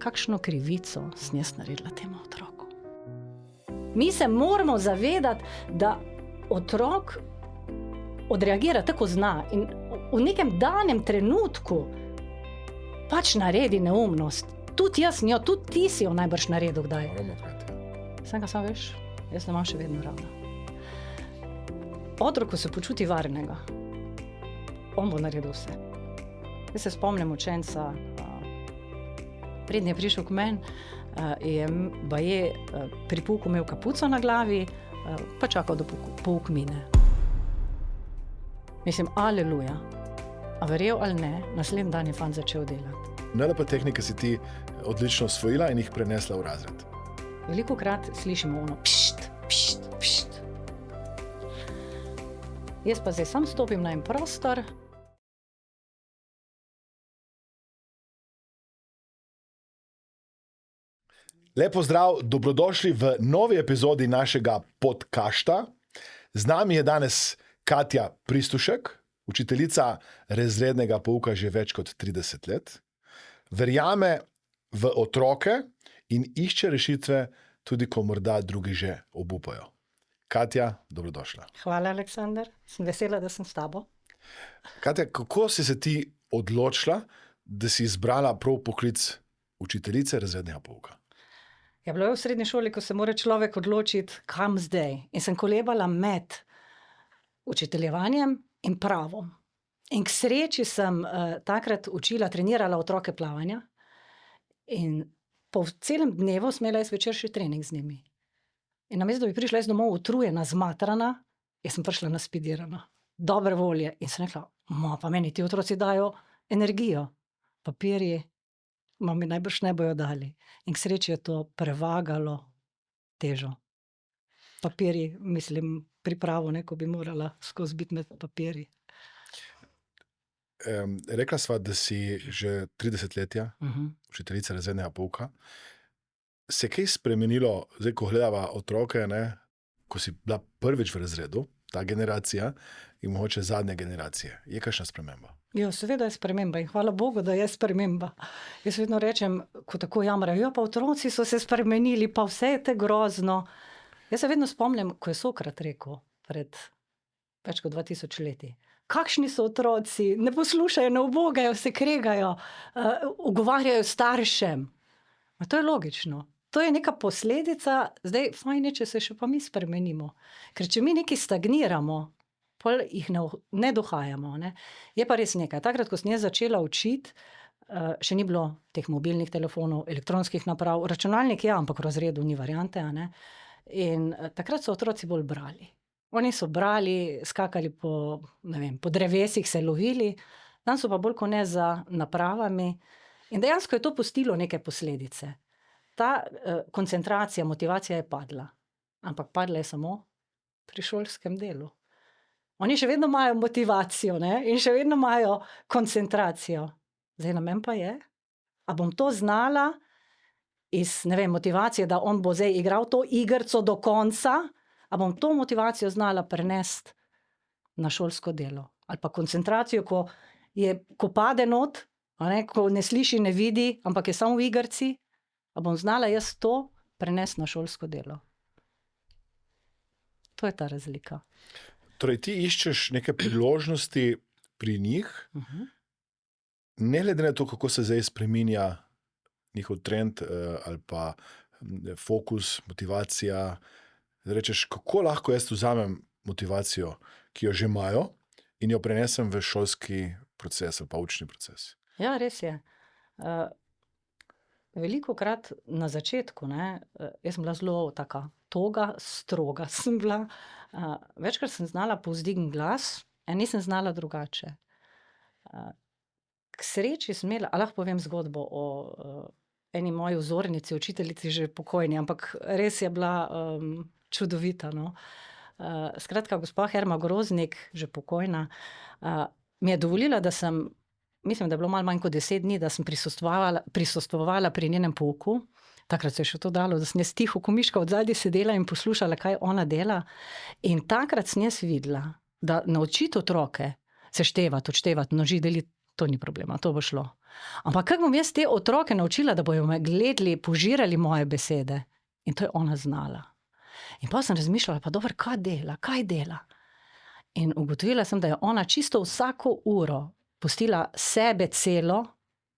kakšno krivico sem jaz naredila temu otroku. Mi se moramo zavedati, da otrok odreagira tako zna in v nekem danem trenutku pač naredi neumnost. Tudi jaz njo, tudi ti si jo najbrž naredil kdaj. Sam veš, jaz ne imam še vedno rada. Otrok, ko se počuti varnega, on bo naredil vse. Jaz se spomnim učenca, prednji je prišel k meni, je baje pri pouku imel kapuco na glavi, pa čakal, da pouk mine. Mislim, aleluja. A verjel ali ne, naslednji dan je fant začel delati. NLP tehnike si ti odlično osvojila in jih prenesla v razred. Velikokrat slišimo ono pšt, pšt, pšt. Jaz pa zdaj sam stopim na en prostor. Lepo zdrav, dobrodošli v novi epizodi našega podcasta. Z nami je danes Katja Pristušek, učiteljica razrednega pouka že več kot 30 let. Verjame v otroke in išče rešitve, tudi ko morda drugi že obupajo. Katja, dobrodošla. Hvala, Aleksandar. Sem vesela, da sem s tabo. Katja, kako si se ti odločila, da si izbrala prav poklic učiteljice razrednega pouka? Ja, bilo je v srednji šoli, ko se mora človek odločiti, kam zdaj. In sem kolebala med učiteljevanjem in pravom. In k sreči sem takrat učila, trenirala otroke plavanja. In po celem dnevu sem imela jaz večer še trening z njimi. In namesto, da bi prišla jaz domov utrujena, zmatrana, jaz sem prišla naspidirana. Dobre volje. In sem rekla, pa meni ti otroci dajo energijo. Papirji mi najbrž ne bojo dali. In k sreči je to prevagalo težo. Papirji, mislim, pripravo, ko bi morala skozi biti med papirji. Rekla sva, da si že 30 letja učiteljica razrednega pouka. Se je kaj spremenilo, zdaj ko gledava otroke, ko si bila prvič v razredu, ta generacija in mogoče zadnje generacije? Je kakšna sprememba? Jo, seveda je sprememba in hvala Bogu, da je sprememba. Jaz vedno rečem, ko tako jamrajo, pa otroci so se spremenili, pa vse je te grozno. Jaz se vedno spomnim, ko je Sokrat rekel pred več kot 2000 leti. Kakšni so otroci, ne poslušajo, ne ubogajo, se kregajo, ugovarjajo staršem. Ma to je logično. To je neka posledica, zdaj fajn je, če se še pa mi spremenimo. Ker če mi nekaj stagniramo, pol jih ne dohajamo. Ne? Je pa res nekaj. Takrat, ko sem jaz začela učiti, še ni bilo teh mobilnih telefonov, elektronskih naprav, računalnik je, ampak v razredu ni variante. Ne? In takrat so otroci bolj brali. Oni so brali, skakali po drevesih, se lovili, dan so pa bolj kot ne za napravami. In dejansko je to pustilo neke posledice. Ta koncentracija, motivacija je padla. Ampak padla je samo pri šolskem delu. Oni še vedno imajo motivacijo, ne? In še vedno imajo koncentracijo. Zdaj namen pa je, a bom to znala iz motivacije, da on bo zdaj igral to igrico do konca, a bom to motivacijo znala prenesti na šolsko delo. Ali pa koncentracijo, ko pade not, ko ne sliši, ne vidi, ampak je samo v igrici, a bom znala jaz to prenesti na šolsko delo. To je ta razlika. Torej, ti iščeš neke priložnosti pri njih, ne glede na to, kako se zdaj spreminja njihov trend ali pa fokus, motivacija. Rečeš, kako lahko jaz vzamem motivacijo, ki jo že imajo, in jo prenesem v šolski proces ali pa učni proces. Ja, res je. Velikokrat na začetku, jaz sem bila zelo taka toga, stroga sem bila. Večkrat sem znala povzdigniti glas, nisem znala drugače. K sreči sem imela, lahko povem zgodbo o eni moji vzornici, učiteljici že pokojni, ampak res je bila čudovita. No. Skratka, gospa Herma Groznik, že pokojna, mi je dovolila, da sem, mislim, da je bilo malo manj kot 10 dni, da sem prisostvovala pri njenem pouku. Takrat se je še to dalo, da sem jaz tiho ko miška odzadaj sedela in poslušala, kaj ona dela. In takrat sem jaz videla, da naučiti otroke seštevati, odštevati, množiti, deliti, to ni problema, to bo šlo. Ampak kako bom jaz te otroke naučila, da bojo me gledali, požirali moje besede? In to je ona znala. In pa sem razmišljala, pa dobro, kaj dela? In ugotovila sem, da je ona čisto vsako uro pustila sebe celo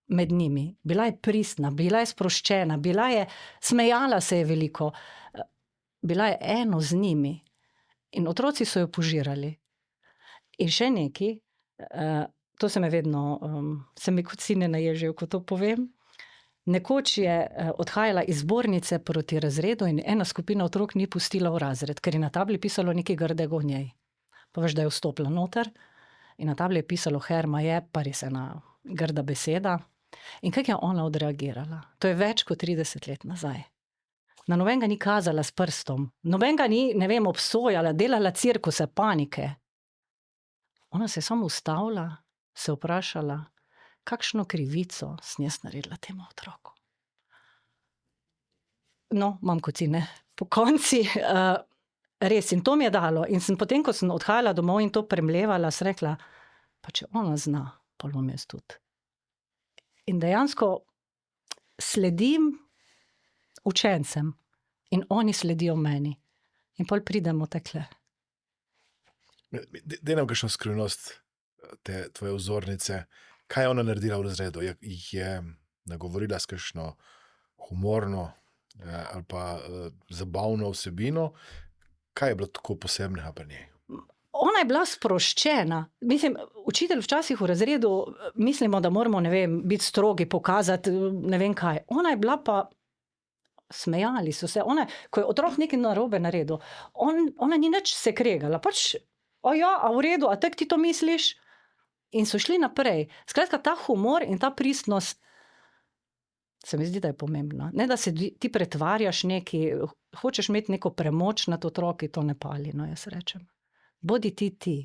med njimi. Bila je pristna, bila je sproščena, smejala se je veliko, bila je eno z njimi. In otroci so jo požirali. In še nekaj, to se me vedno, se mi kot sine naježijo, ko to povem. Nekoč je odhajala iz zbornice proti razredu in ena skupina otrok ni pustila v razred, ker je na tabli pisalo nekaj grdega v njej. Pa veš, da je vstopila noter in na tabli je pisalo Herma je, pa res ena grda beseda. In kako je ona odreagirala? To je več kot 30 let nazaj. Na nobenega ni kazala s prstom, nobenega ni, ne vem, obsojala, delala cirkuse, panike. Ona se je samo ustavila, se vprašala, kakšno krivico sem jaz naredila temu otroku. No, mam kot si ne, po konci, res, in to mi je dalo. In sem potem, ko sem odhajala domov in to premlevala, sem rekla, pa če ona zna, pol bom jaz tudi. In dejansko sledim učencem in oni sledijo meni. In pol pridemo takle. Daj nam kakšno skrivnost te tvoje vzornice. Kaj je ona naredila v razredu? Jih je nagovorila s kakšno humorno ali pa zabavno vsebino? Kaj je bilo tako posebnega pri njej? Ona je bila sproščena. Mislim, učitelj včasih v razredu mislimo, da moramo, ne vem, biti strogi, pokazati, ne vem kaj. Ona je bila pa, smejali so se. Ona, ko je otrok nekaj narobe naredil, ona ni nič se kregala. Pač, a v redu, a tak ti to misliš? In so šli naprej. Skratka, ta humor in ta pristnost se mi zdi, da je pomembna. Ne, da se ti pretvarjaš nekaj, hočeš imeti neko premoč nad otroki, to ne pali, no jaz rečem. Bodi ti.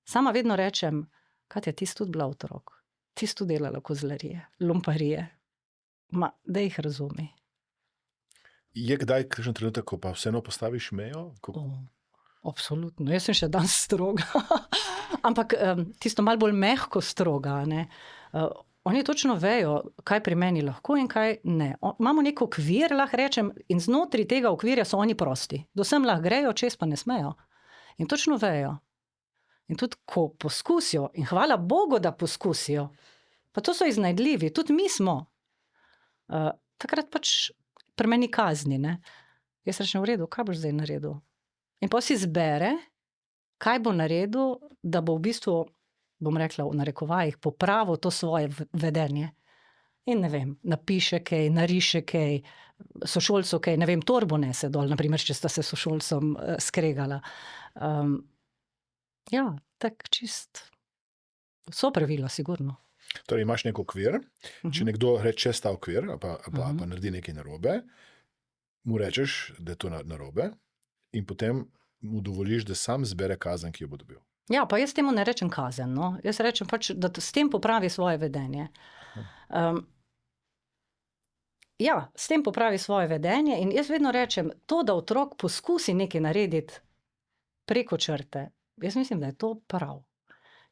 Sama vedno rečem, Katja, ti si tudi bila otrok. Ti si tudi delala kozlarije, lumparije. Da jih razumi. Je kdaj kakšen trenutek, ko pa vseeno postaviš mejo? Absolutno. Jaz sem še danes stroga. Ampak tisto malo bolj mehko stroga, ne. Oni točno vejo, kaj pri meni lahko in kaj ne. Imamo nek okvir, lahko rečem, in znotraj tega okvirja so oni prosti. Do sem lahko grejo, čez pa ne smejo. In točno vejo. In tudi, ko poskusijo, in hvala Bogu, da poskusijo, pa to so iznajdljivi, tudi mi smo. Takrat pač pri meni kazni, ne. Jaz rečem, v redu, kaj boš zdaj naredil? In pa si izbere, kaj bo naredil, da bo v bistvu, bom rekla v narekovajih, popravil to svoje vedenje. In ne vem, napiše kaj, nariše kaj, sošolcu kaj, ne vem, torbo nese dol, naprimer, če sta se sošolcem skregala. Ja, tak čist. So pravila, sigurno. Torej imaš nek okvir, če nekdo reče ta okvir, pa naredi nekaj narobe, mu rečeš, da je to narobe in potem mu dovoliš, da sam zbere kazen, ki jo bo dobil. Ja, pa jaz temu ne rečem kazen, no. Jaz rečem pač, da s tem popravi svoje vedenje. Ja, s tem popravi svoje vedenje in jaz vedno rečem, to, da otrok poskusi nekaj narediti preko črte, jaz mislim, da je to prav.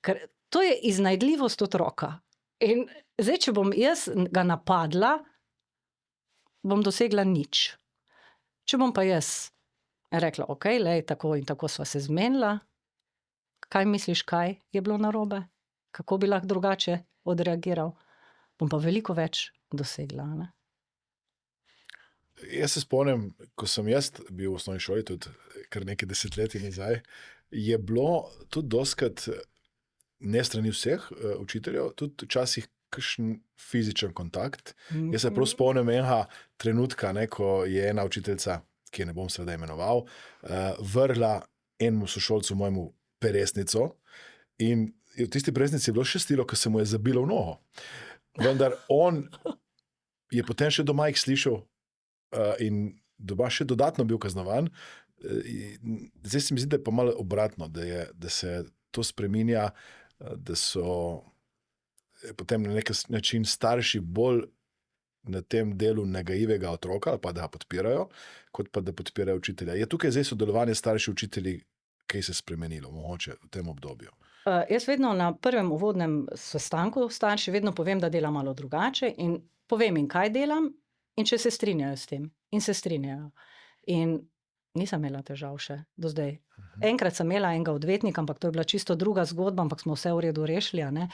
Ker to je iznajdljivost otroka. In zdaj, če bom jaz ga napadla, bom dosegla nič. Če bom pa jaz rekla, ok, lej, tako in tako sva se zmenila, kaj misliš, kaj je bilo narobe? Kako bi lahko drugače odreagiral? Bom pa veliko več dosegla, ne? Jaz se spomnim, ko sem jaz bil v osnovni šoli, tudi kar nekaj desetletij nazaj, je bilo tudi dostikrat ne strani vseh učiteljev, tudi včasih kakšen fizičen kontakt. Jaz se prav spomnim enega trenutka, ne, ko je ena učiteljica, ki je ne bom seveda imenoval, vrla enemu sošolcu mojemu peresnico in v tisti peresnici je bilo še stilo, ko se mu je zabilo v nogo. Vendar on je potem še doma jih slišal in doma še dodatno bil kaznovan. Zdaj se mi zdi, da je pa malo obratno, da se to spreminja, da so potem na nek način starši bolj na tem delu negajivega otroka, ali pa da ga podpirajo, kot pa da podpirajo učitelja. Je tukaj zdaj sodelovanje starši učitelji, kaj se je spremenilo, mogoče v tem obdobju? jaz vedno na prvem uvodnem sestanku starši vedno povem, da delam malo drugače in povem jim, kaj delam in če se strinjajo s tem. In se strinjajo. In nisem imela težav še do zdaj. Enkrat sem imela enega odvetnika, ampak to je bila čisto druga zgodba, ampak smo vse v redu rešili. A ne.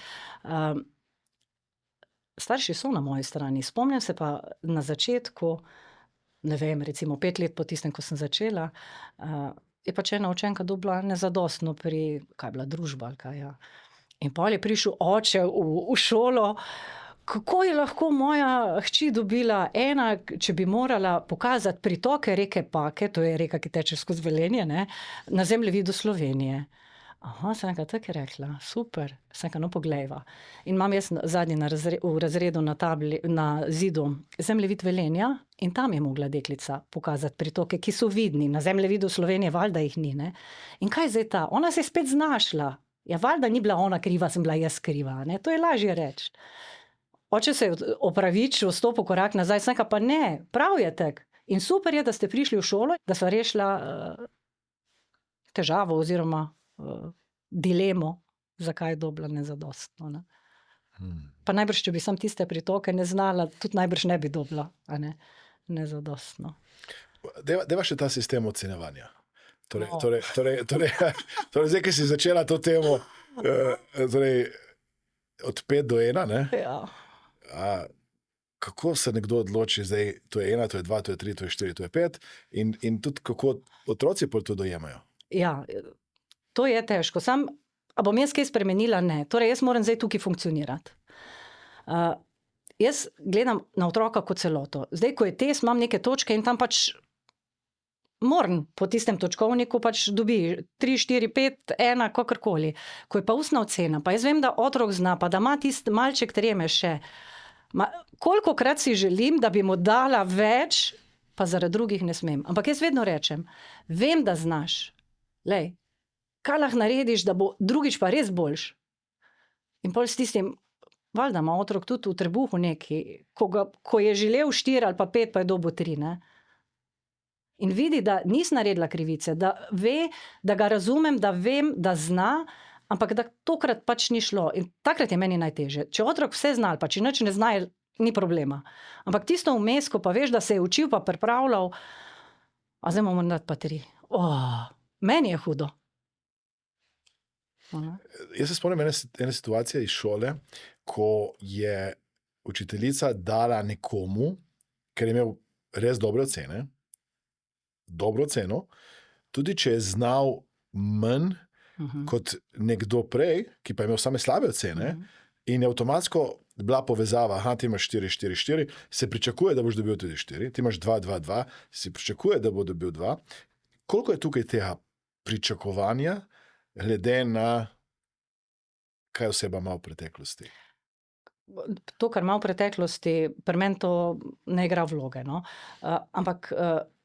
Starši so na moji strani. Spomnim se pa na začetku, ne vem, recimo 5 let po tistem, ko sem začela, je pač ena učenka dobila nezadostno pri, kaj je bila družba ali kaj. Ja. In pol je prišel oče v šolo, kako je lahko moja hči dobila ena, če bi morala pokazati pritoke reke Pake, to je reka, ki teče skozi Velenje, ne, na zemljevidu Slovenije. Aha, sem ga tako rekla, super, sem ga no poglejva. In imam jaz zadnji v razredu na tabli, na zidu zemljevid Velenja in tam je mogla deklica pokazati pritoke, ki so vidni, na zemljevidu Slovenije valjda jih ni, ne. In kaj zdaj ta? Ona se je spet znašla. Ja, valjda ni bila ona kriva, sem bila jaz kriva, ne, to je lažje reči. Oče se je opravičil, stopil korak nazaj, sem pa ne, prav je tak. In super je, da ste prišli v šolo, da sva rešila težavo oziroma dilemo, zakaj je dobila nezadostno. Ne. Pa najbrž, če bi sam tiste pritoke ne znala, tudi najbrž ne bi dobila, a ne, nezadostno. Deva še ta sistem ocenjevanja. Torej, zdaj, ki si začela to temo od 5 do 1, ne? Ja. Kako se nekdo odloči, zdaj to je 1, to je 2, to je 3, to je 4, to je 5 in tudi kako otroci pol to dojemajo? Ja, to je težko. A bom jaz kaj spremenila? Ne. Torej, jaz moram zdaj tukaj funkcionirati. Jaz gledam na otroka kot celoto. Zdaj, ko je test, imam neke točke in tam pač moram po tistem točkovniku pač dobi 3, 4, 5, 1, kakorkoli. Ko je pa ustna ocena, pa jaz vem, da otrok zna, pa da ima tisti malček treme še. Kolikokrat si želim, da bi mu dala več, pa zaradi drugih ne smem. Ampak jaz vedno rečem, vem, da znaš. Lej, kaj lahko narediš, da bo drugič pa res boljš? In pol s tistim, valjda ima otrok tudi v trebuhu neki, ko je želel 4 ali pa 5, pa je dobil 3, ne? In vidi, da nisem naredila krivice, da ve, da ga razumem, da vem, da zna, ampak da tokrat pač ni šlo. In takrat je meni najtežje. Če otrok vse zna, pa če nič ne zna, ni problema. Ampak tisto vmes, ko pa veš, da se je učil pa pripravljal, a zdaj moram dati pa 3. Meni je hudo. Jaz se spomnim ene situacije iz šole, ko je učiteljica dala nekomu, ker je imel res dobre ocene, dobro oceno, tudi če je znal manj kot nekdo prej, ki pa je imel same slabe ocene, in je avtomatsko bila povezava, ti imaš 4, 4, 4, se pričakuje, da boš dobil tudi 4, ti imaš 2, 2, 2, se pričakuje, da bo dobil 2. Koliko je tukaj tega pričakovanja, glede na kaj oseba ima v preteklosti? To, kar ima v preteklosti, pri meni to ne igra vloge. No? Ampak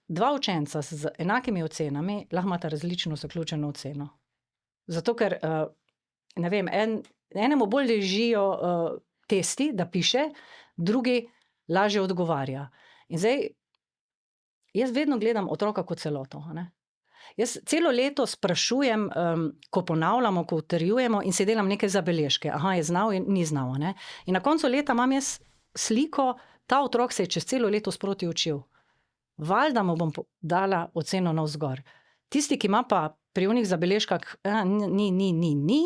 2 učenca z enakimi ocenami lahko imata različno zaključeno oceno. Zato, ker ne vem, enemu bolj ležijo testi, da piše, drugi lažje odgovarja. In zdaj, jaz vedno gledam otroka kot celoto. Ne? Jaz celo leto sprašujem, ko ponavljamo, ko utrjujemo in si delam neke zabeležke. Aha, je znal in ni znal. Ne? In na koncu leta imam jaz sliko, ta otrok se je čez celo leto sproti učil. Valjda mu bom dala oceno navzgor. Tisti, ki ima pa pri onih zabeležkah ni,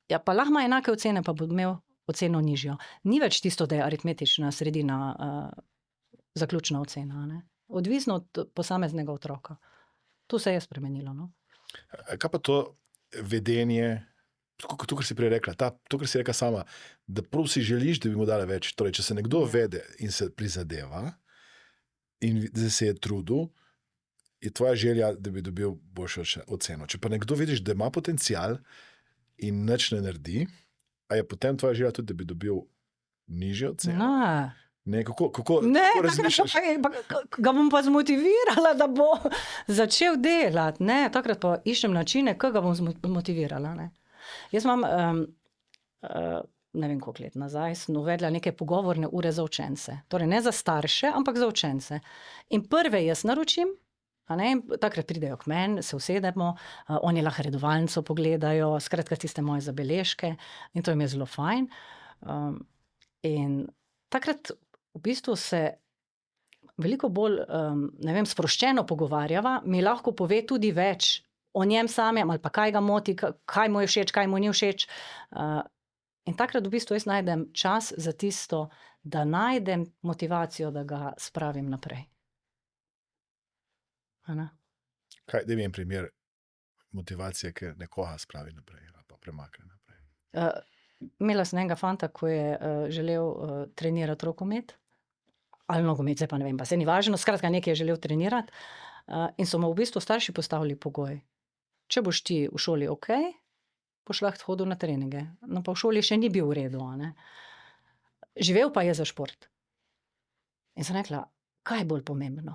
ja pa lahko ima enake ocene, pa bo imel oceno nižjo. Ni več tisto, da je aritmetična sredina zaključna ocena. Ne? Odvisno od posameznega otroka. To se je spremenilo. No? Kaj pa to vedenje, to, kar si prej rekla, to, kar si rekla sama, da prav si želiš, da bi mu dala več. Torej, če se nekdo vede in se prizadeva in da se je trudil, je tvoja želja, da bi dobil boljšo oceno. Če pa nekdo vidiš, da ima potencial in nič ne naredi, a je potem tvoja želja tudi, da bi dobil nižjo oceno? Ne, kako razmišljaš? Ga bom pa zmotivirala, da bo začel delati. Ne, takrat pa iščem načine, kako ga bom zmotivirala. Ne. Jaz imam, ne vem koliko let nazaj, sem uvedla neke pogovorne ure za učence. Torej ne za starše, ampak za učence. In prve jaz naročim, A ne? In takrat pridejo k meni, se usedemo, oni lahko redovalnico pogledajo, skratka tiste moje zabeležke in to jim je zelo fajn. In takrat v bistvu se veliko bolj, sproščeno pogovarjava, mi lahko pove tudi več o njem samem ali pa kaj ga moti, kaj mu je všeč, kaj mu ni všeč. In takrat v bistvu jaz najdem čas za tisto, da najdem motivacijo, da ga spravim naprej. Kaj, da mi je en primer motivacije, ker nekoga spravi naprej ali pa premakne naprej? Imela sem enega fanta, ko je želel trenirati rokomet ali nogomet, zdaj pa ne vem, pa se ni važno, skratka nekaj je želel trenirati, in so mu v bistvu starši postavili pogoj. Če boš ti v šoli okej, boš lahko hodil na treninge. No pa v šoli še ni bil v redu, a ne. Živel pa je za šport. In sem rekla, kaj je bolj pomembno?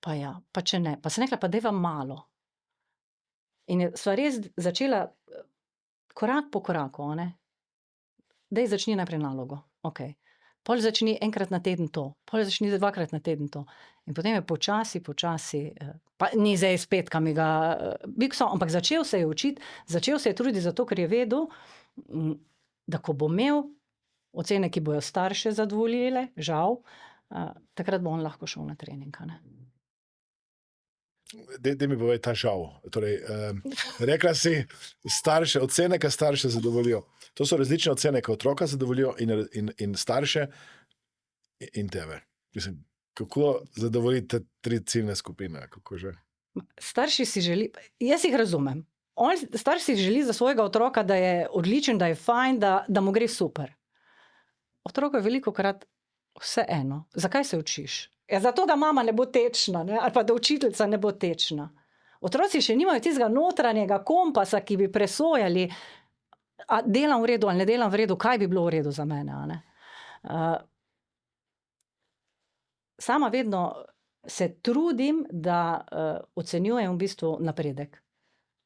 Pa ja, pa če ne. Pa sem rekla, pa dajva malo. In sva res začela korak po koraku, a ne. Daj začni najprej nalogo, okej. Pol začni enkrat na teden to, pol začni 2-krat na teden to. In potem je počasi, pa ni zdaj s petkami ga bikso, ampak začel se je učiti, začel se je truditi zato, ker je vedel, da ko bo imel ocene, ki bojo starše zadovoljile, žal, takrat bo on lahko šel na trening, a ne. Daj mi povej ta žal. Torej, rekla si starše, ocene, ki starše zadovoljijo. To so različne ocene, ki otroka zadovoljijo in starše in tebe. Mislim, kako zadovoljite 3 ciljne skupine? Kako že? Starši si želi, jaz jih razumem. Starš si želi za svojega otroka, da je odličen, da je fajn, da mu gre super. Otroku je velikokrat vseeno. Zakaj se učiš? Ja, zato, da mama ne bo tečna, ne? Ali pa da učiteljica ne bo tečna. Otroci še nimajo tistega notranjega kompasa, ki bi presojali, a delam v redu ali ne delam v redu, kaj bi bilo v redu za mene, a ne. Sama vedno se trudim, da ocenjujem v bistvu napredek.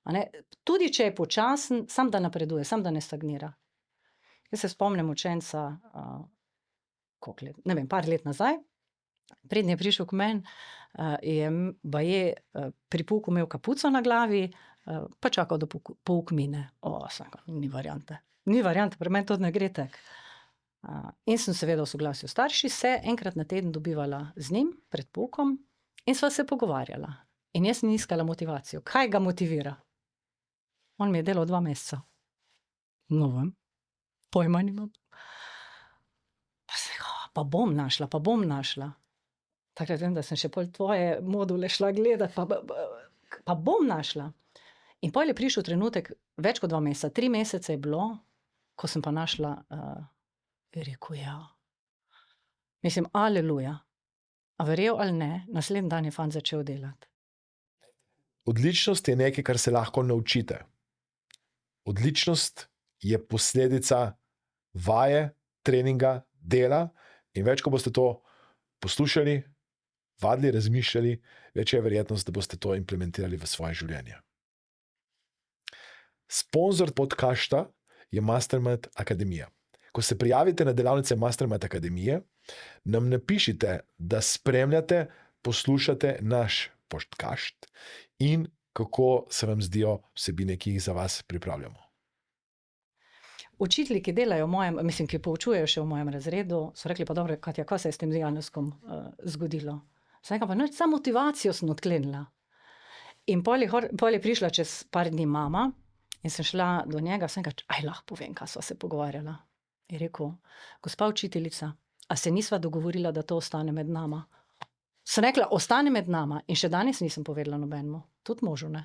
A ne. Tudi če je počasen, samo da napreduje, samo da ne stagnira. Jaz se spomnim učenca, koliko let, ne vem, par let nazaj, prednji je prišel k meni, je baje pri pouku imel kapuco na glavi, pa čakal, da pouk mine. Ni variante. Ni variante, pri meni to ne gre tako. In sem seveda v soglasju s starši se enkrat na teden dobivala z njim pred poukom in sva se pogovarjala. In jaz sem iskala motivacijo. Kaj ga motivira? On mi je delal 2 meseca. No vem, pojma nimam. Pa bom našla. Takrat vem, da sem še pol tvoje module šla gledati, pa bom našla. In pol je prišel trenutek, več kot 2 meseca, 3 mesece je bilo, ko sem pa našla, je rekel, ja. Mislim, aleluja. A verjel ali ne, naslednji dan je fant začel delati. Odličnost je nekaj, kar se lahko naučite. Odličnost je posledica vaje, treninga, dela in več, ko boste to poslušali, vadili, razmišljali, več je verjetnost, da boste to implementirali v svoje življenje. Sponzor podcasta je Mastermind Akademija. Ko se prijavite na delavnice Mastermind Akademije, nam napišite, da spremljate, poslušate naš podcast in kako se vam zdijo vsebine, ki jih za vas pripravljamo. Učitelji, ki delajo ki poučujejo še v mojem razredu, so rekli, pa dobro, Katja, kaj se je s tem Januskom zgodilo? Sem rekla, pa nič, samo motivacijo sem odklenila. In pol je prišla čez par dni mama in sem šla do njega, sem rekla, aj lahko povem, kaj sva se pogovarjala. Je rekel, gospa učiteljica, a se nisva dogovorila, da to ostane med nama? Sem rekla, ostane med nama in še danes nisem povedala nobenemu. Tudi možu, ne?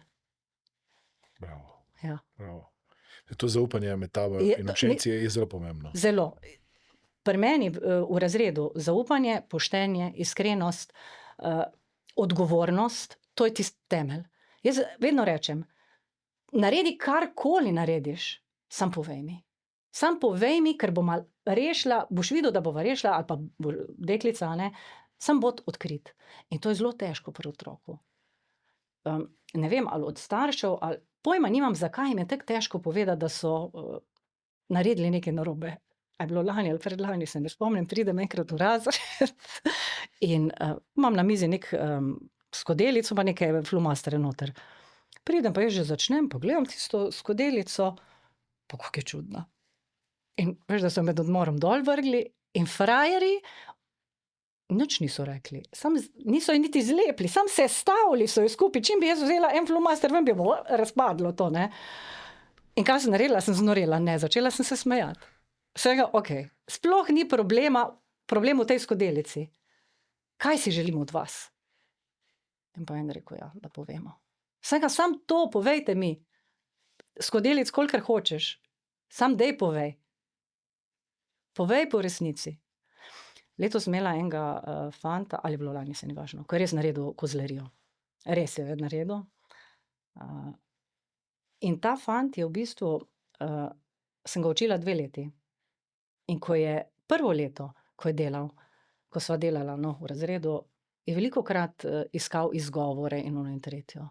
Bravo. Ja. Bravo. To zaupanje med tabo in učenci je zelo pomembno. Zelo. Pri meni v razredu zaupanje, poštenje, iskrenost, odgovornost, to je tisti temelj. Jaz vedno rečem, naredi karkoli narediš, sam povej mi. Sam povej mi, ker bom rešila, boš videl, da bova rešila, ali pa deklica, ne, sam bod odkrit. In to je zelo težko pri otroku. Ne vem, ali od staršev, ali pojma nimam, zakaj jim je tako težko povedati, da so naredili nekaj narobe. A je bilo lani ali predlani, se ne spomnim, pridem enkrat v razred In imam na mizi nek skodelico, pa neke flomastere noter. Pridem pa jaz že začnem, pogledam tisto skodelico, pa kako je čudna. In veš, da so med odmorom dol vrgli in frajerji nič niso rekli. Niso jo niti zlepili, sam se stavili so jo skupaj. Čim bi jaz vzela en flomaster, vem bi bo razpadlo to, ne. In kaj sem naredila? Sem znorela, ne, začela sem se smejati. Vsega, sploh ni problem v tej skodelici. Kaj si želimo od vas? In pa en rekel, ja, da povemo. Vsega, sam to povejte mi. Skodelic, kolikor hočeš. Sam dej povej. Povej po resnici. Letos sem imela enega fanta, ali je bilo lani, se ni važno, ko je res naredil kozlerijo. Res je naredil. In ta fant je v bistvu, sem ga učila 2 leti. In ko je prvo leto, ko je delal, ko sva delala v razredu, je velikokrat iskal izgovore in ono in tretjo.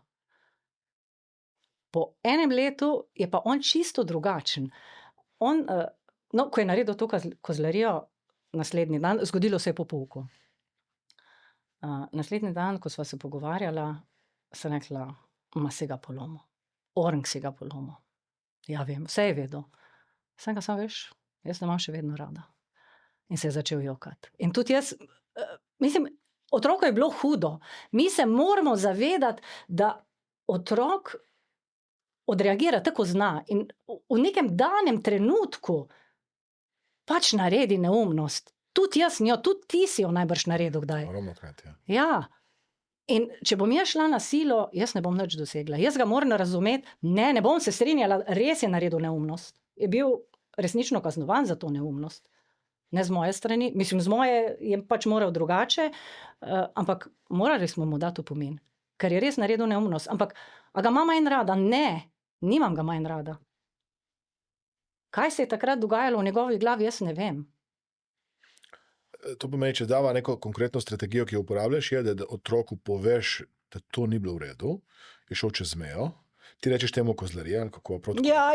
Po enem letu je pa on čisto drugačen. On, ko je naredil to kozlerijo, naslednji dan, zgodilo se je po pouku. Naslednji dan, ko sva se pogovarjala, sem rekla, ma si ga polomil. Orang si ga polomil. Ja, vem, vse je vedel. Sem ga sam, veš, jaz te imam še vedno rada. In se je začel jokati. In tudi jaz, mislim, otroku je bilo hudo. Mi se moramo zavedati, da otrok odreagira tako zna in v nekem danem trenutku pač naredi neumnost. Tudi jaz njo, tudi ti si jo najbrž naredil kdaj. Ravnokrat, ja. Ja. In če bom jaz šla na silo, jaz ne bom nič dosegla. Jaz ga moram razumeti, ne bom se strinjala, res je naredil neumnost. Je bil resnično kaznovan za to neumnost. Ne z moje strani, mislim, z moje je pač moral drugače, ampak morali smo mu dati opomin, ker je res naredil neumnost. Ampak, a ga ima manj rada? Ne, nimam ga manj rada. Kaj se je takrat dogajalo v njegovi glavi, jaz ne vem. To pomeni, če dava neko konkretno strategijo, ki jo uporabljaš, je, da otroku poveš, da to ni bilo v redu, je šel čez mejo, ti rečeš temu kozlarija, ali kako proti. Ja,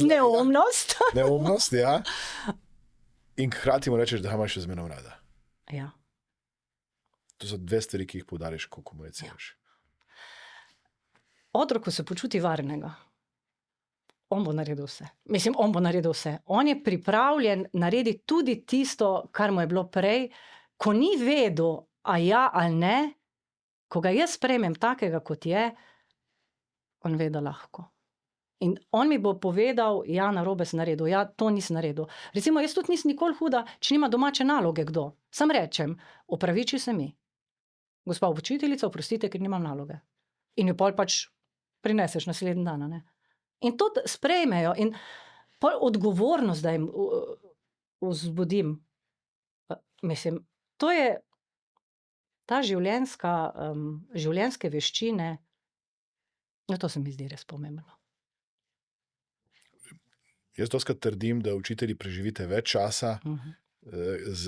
neumnost. Neumnost, ja. In hkrati mu rečeš, da ga imaš še zmeraj rada. Ja. To so 2 stvari, ki jih poudariš, ko komuniciraš. Otrok, ko se počuti varnega, on bo naredil vse. Mislim, on bo naredil vse. On je pripravljen narediti tudi tisto, kar mu je bilo prej, ko ni vedel, a ja ali ne, ko ga jaz sprejmem takega, kot je, on ve, da lahko. In on mi bo povedal, ja, narobe sem naredil, ja, to nisem naredil. Recimo, jaz tudi nisem nikoli huda, če nima domače naloge kdo. Sam rečem, opraviči se mi. Gospa učiteljica, oprostite, ker nimam naloge. In jo pol pač prineseš naslednji dan, ne? In to sprejmejo. In pol odgovornost, da jim vzbudim. Mislim, to je ta življenjske veščine, no, to se mi zdi res pomembno. Jaz doskrat trdim, da učitelji preživite več časa z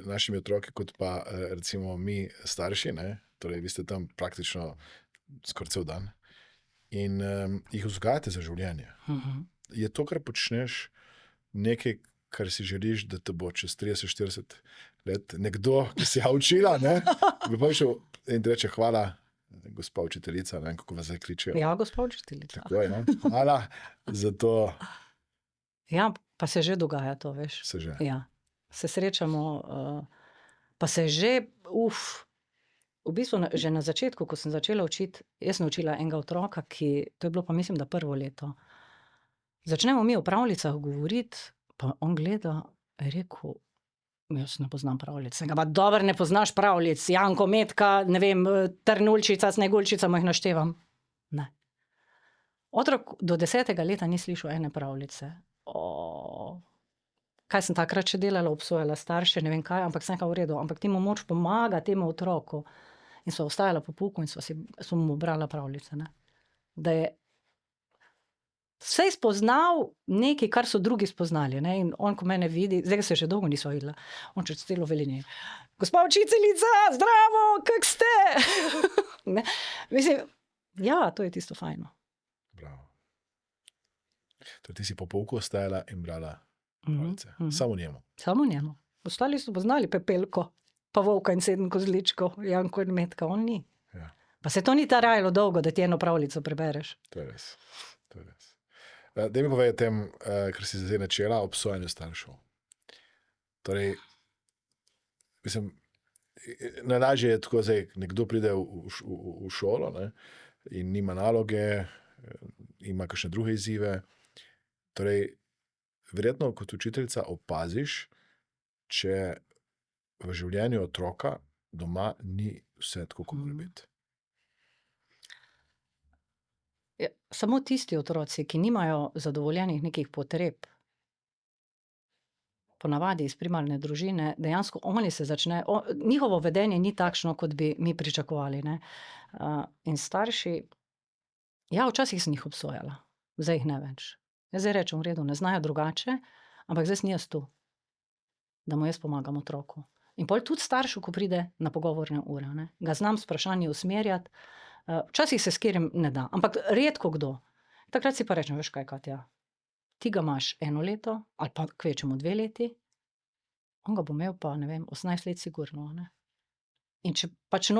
našimi otroki, kot pa recimo mi starši, ne? Torej vi ste tam praktično skoraj cel dan. In jih vzgajate za življenje. Je to, kar počneš, nekaj, kar si želiš, da te bo čez 30-40 let nekdo, ki si ga učila, ne? Bi pa šel in ti reče, hvala, gospa učiteljica, ne vem, kako vas zdaj kličejo. Ja, gospa učiteljica. Tako je, ne? Hvala za to. Ja, pa se že dogaja to, veš. Se že. Ja, se srečamo, pa se že, v bistvu že na začetku, ko sem začela učiti, jaz sem učila enega otroka, to je bilo pa mislim, da prvo leto. Začnemo mi o pravljicah govoriti, pa on gleda, je rekel, jaz ne poznam pravljic. Sem ga pa, dobro ne poznaš pravljic, Janko, Metka, ne vem, Trnulčica, Sneguljčica, mu jih naštevam. Ne. Otrok do 10. leta ni slišal ene pravljice. Kaj sem takrat še delala, obsojala starše, ne vem kaj, ampak sem ga v redu, ampak ti mu moč pomaga temu otroku. In sva ostajala po pouku in sva mu brala pravljice, ne. Da je vse spoznal nekaj, kar so drugi spoznali, ne. In on, ko mene vidi, zdaj se še dolgo nisva videla, on čez celo velinje. Gospa učiteljica, zdravo, kak ste? Ne. Mislim, ja, to je tisto fajno. Bravo. Torej ti si po pouku ostajala in brala pravljice. Samo njemu. Samo njemu. Ostali so poznali Pepelko. pa Volka in 7 kozličkov, Janko in Metka, on ni. Ja. Pa se to ni trajalo dolgo, da ti eno pravljico prebereš. To je res. To je res. Daj mi povej o tem, kar si zdaj načela, obsojanju staršev. Torej, mislim, najlažje je tako zdaj, nekdo pride v šolo, ne, in nima naloge, ima kakšne druge izzive. Torej, verjetno kot učiteljica opaziš, če v življenju otroka doma ni vse tako, kot mora biti. Ja, samo tisti otroci, ki nimajo zadovoljenih nekih potreb, ponavadi iz primarne družine, dejansko oni se začne, njihovo vedenje ni takšno, kot bi mi pričakovali, ne. In starši, ja, včasih sem jih obsojala, zdaj jih ne več. Jaz zdaj rečem, v redu, ne znajo drugače, ampak zdaj sem jaz tu, da mu jaz pomagam otroku. In pol tudi staršu, ko pride na pogovorne ure, ne, ga znam s vprašanji usmerjati, včasih se s katerim ne da, ampak redko kdo. Takrat si pa rečem, veš kaj, Katja, ti ga imaš 1 leto, ali pa kvečemo 2 leti, on ga bo imel pa, ne vem, 18 let sigurno, ne. In če pač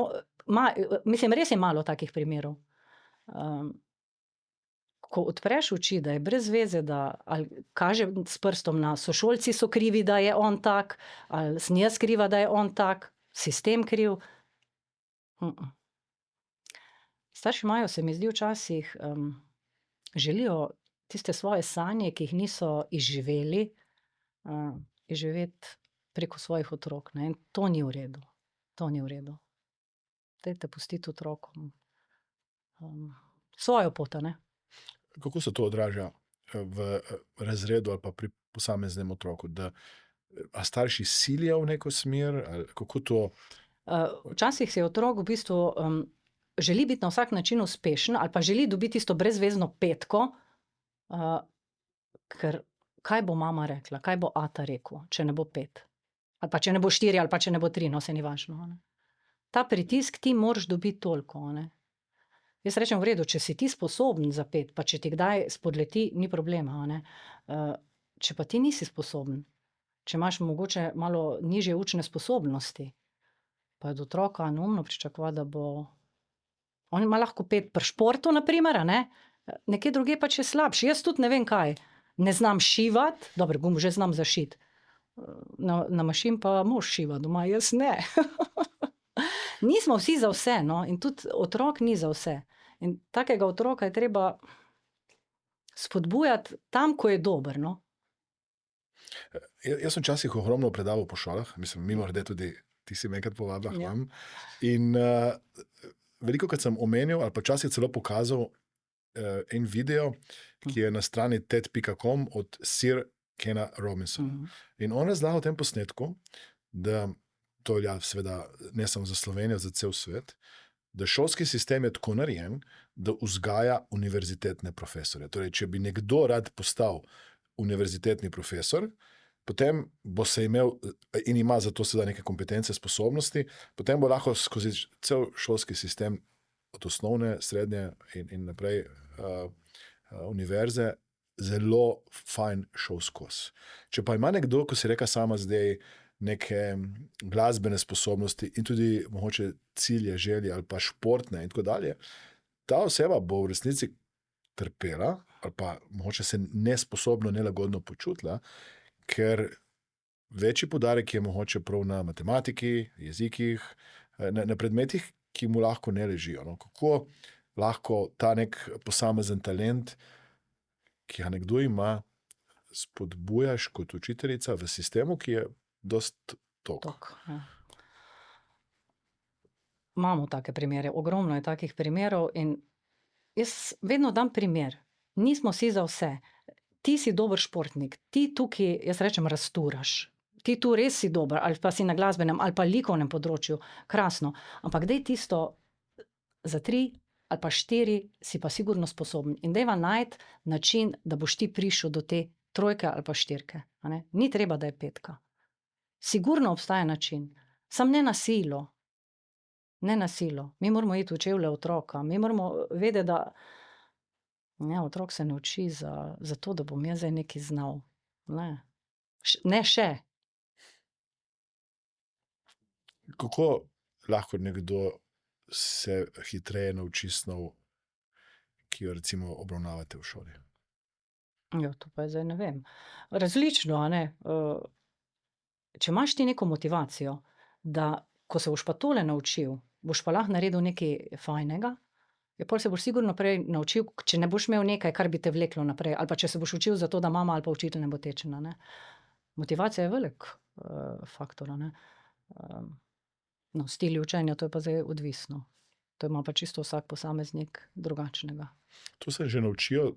mislim, res je malo takih primerov. Ko odpreš oči, da je brez veze, da ali kaže s prstom na sošolci so krivi, da je on tak, ali sem jaz kriva, da je on tak, sistem kriv. Starši imajo, se mi zdi včasih, želijo tiste svoje sanje, ki jih niso izživeli, izživeti preko svojih otrok, ne. In to ni v redu. To ni v redu. Dajte pustiti otrokom svojo pot, ne. Kako se to odraža v razredu ali pa pri posameznem otroku? A starši silijo v neko smer? Ali kako to? Včasih si otrok v bistvu želi biti na vsak način uspešen ali pa želi dobiti tisto brezvezno 5, ker kaj bo mama rekla, kaj bo ata rekel, če ne bo 5? Ali pa če ne bo 4 ali pa če ne bo 3, no, saj ni važno, ne. Ta pritisk ti moraš dobiti toliko, ne. Jaz rečem, v redu, če si ti sposoben za 5, pa če ti kdaj spodleti, ni problema, ne. Če pa ti nisi sposoben, če imaš mogoče malo nižje učne sposobnosti, pa od otroka neumno pričakovati, da bo... On ima lahko 5 pri športu, na primer, a ne, nekje drugje pač je slabši. Jaz tudi ne vem kaj. Ne znam šivati, dobro, gum že znam zašiti. Na mašin pa mož šiva doma, jaz ne. Nismo vsi za vse, no, in tudi otrok ni za vse. In takega otroka je treba spodbujati tam, ko je dober, no. Jaz sem včasih ogromno predaval po šolah, mislim, mimogrede tudi ti si me enkrat povabila k vam. In velikokrat sem omenil ali pa včasih celo pokazal en video, ki je na strani ted.com od Sir Kena Robinsona. In on razlaga v tem posnetku, da to velja seveda ne samo za Slovenijo, za cel svet, da šolski sistem je tako narejen, da vzgaja univerzitetne profesorje. Torej, če bi nekdo rad postal univerzitetni profesor, potem bo se imel in ima za to seveda neke kompetence, sposobnosti, potem bo lahko skozi cel šolski sistem od osnovne, srednje in naprej univerze zelo fajn šel skozi. Če pa ima nekdo, ko si reka sama zdaj, neke glasbene sposobnosti in tudi mogoče cilje, želje ali pa športne in tako dalje, ta oseba bo v resnici trpela ali pa mogoče se nesposobno, nelagodno počutila, ker večji poudarek je mogoče prav na matematiki, jezikih, na predmetih, ki mu lahko ne ležijo. No, kako lahko ta nek posamezen talent, ki ga nekdo ima, spodbujaš kot učiteljica v sistemu, ki je dosti tok. Ja. Imamo take primere, ogromno je takih primerov in jaz vedno dam primer. Nismo vsi za vse. Ti si dober športnik, ti tukaj, jaz rečem, razturaš. Ti tu res si dober, ali pa si na glasbenem, ali pa likovnem področju, krasno. Ampak daj tisto za 3 ali pa 4 si pa sigurno sposoben. In dajva najti način, da boš ti prišel do te 3 ali pa 4. Ni treba, da je 5. Sigurno obstaja način. Sam ne na silo. Ne na silo. Mi moramo iti v čevlje otroka. Mi moramo vedeti, da otrok se ne uči za to, da bom jaz zdaj nekaj znal. Ne še. Kako lahko nekdo se hitreje nauči snov, ki jo recimo obravnavate v šoli? Ja, to pa zdaj ne vem. Različno, a ne. Če imaš ti neko motivacijo, da ko se boš pa tole naučil, boš pa lahko naredil nekaj fajnega, pol se boš sigurno prej naučil, če ne boš imel nekaj, kar bi te vleklo naprej, ali pa če se boš učil zato, da mama ali pa učitelj ne bo tečena, ne. Motivacija je velik faktor, a ne. No, stili učenja, to je pa zdaj odvisno. To ima pa čisto vsak posameznik drugačnega. To se že naučijo,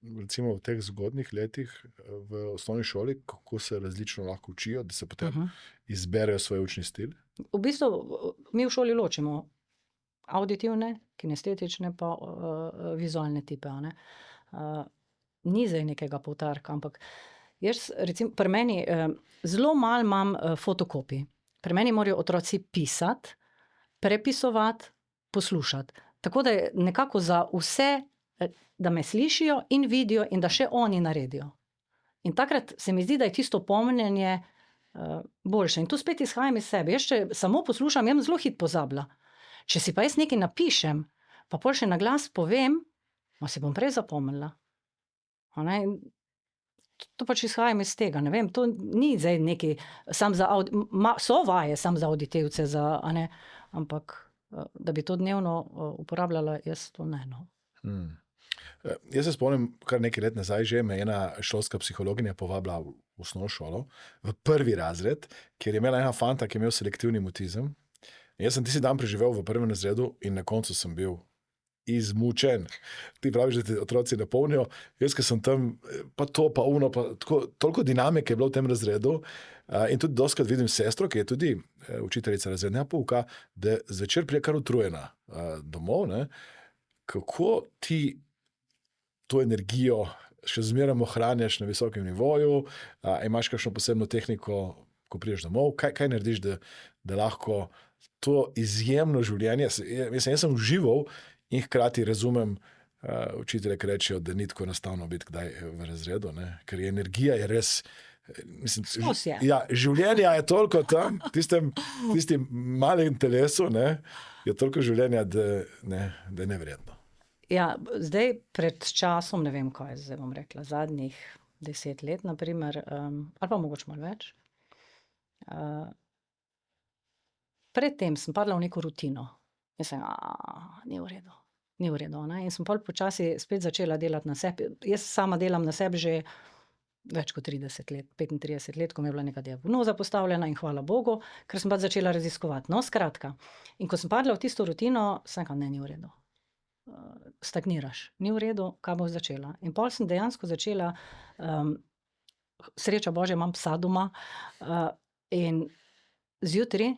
recimo v teh zgodnjih letih v osnovni šoli, kako se različno lahko učijo, da se potem izberejo svoj učni stil? V bistvu mi v šoli ločimo auditivne, kinestetične pa vizualne tipe, a ne. Ni zdaj nekega poudarka, ampak jaz recimo pri meni zelo malo imam fotokopij. Pri meni morajo otroci pisati, prepisovati, poslušati. Tako da je nekako za vse, da me slišijo in vidijo in da še oni naredijo. In takrat se mi zdi, da je tisto pomnjenje boljše. In tu spet izhajam iz sebe. Jaz, če samo poslušam, jaz zelo hitro pozabila. Če si pa jaz nekaj napišem, pa pol še na glas povem, si bom prej zapomnila. A ne? To pač izhajam iz tega, ne vem, to ni zdaj neki sam za so vaje sam za auditivce, a ne, ampak da bi to dnevno uporabljala, jaz to ne, no. Jaz se spomnim, kar nekaj let nazaj že me ena šolska psihologinja povabila v osnovno šolo, v 1. razred, kjer je imela ena fanta, ki je imel selektivni mutizem. In jaz sem tisti dan preživel v 1. razredu in na koncu sem bil izmučen. Ti praviš, da ti otroci napolnijo. Jaz, ki sem tam, pa to, pa ono, pa toliko dinamike je bilo v tem razredu. In tudi dostikrat vidim sestro, ki je tudi učiteljica razrednega pouka, da zvečer prije kar utrujena domov, ne. Kako ti to energijo še zmeraj ohranjaš na visokem nivoju? Imaš kakšno posebno tehniko, ko prideš domov? Kaj narediš, da lahko to izjemno življenje, jaz sem užival in hkrati razumem učitelje, ki rečejo, da ni tako enostavno biti kdaj v razredu, ne? Ker je energija je res, mislim, ja, življenja je toliko tam, tistem malem telesu, ne, je toliko življenja, da je neverjetno. Ja, zdaj pred časom, ne vem, kaj zdaj bom rekla, zadnjih 10 let, na primer, ali pa mogoče malo več. Predtem sem padla v neko rutino. Jaz sem, ni v redu, ne. In sem pol počasi spet začela delati na sebi. Jaz sama delam na sebi že več kot 30 let, 35 let, ko mi je bila neka diagnoza postavljena in hvala Bogu, ker sem pač začela raziskovati. No, skratka, in ko sem padla v tisto rutino, sem rekla, ne, ni v redu. Stagniraš, ni v redu, kaj boš začela. In pol sem dejansko začela, sreča Božja, imam psa doma, in zjutraj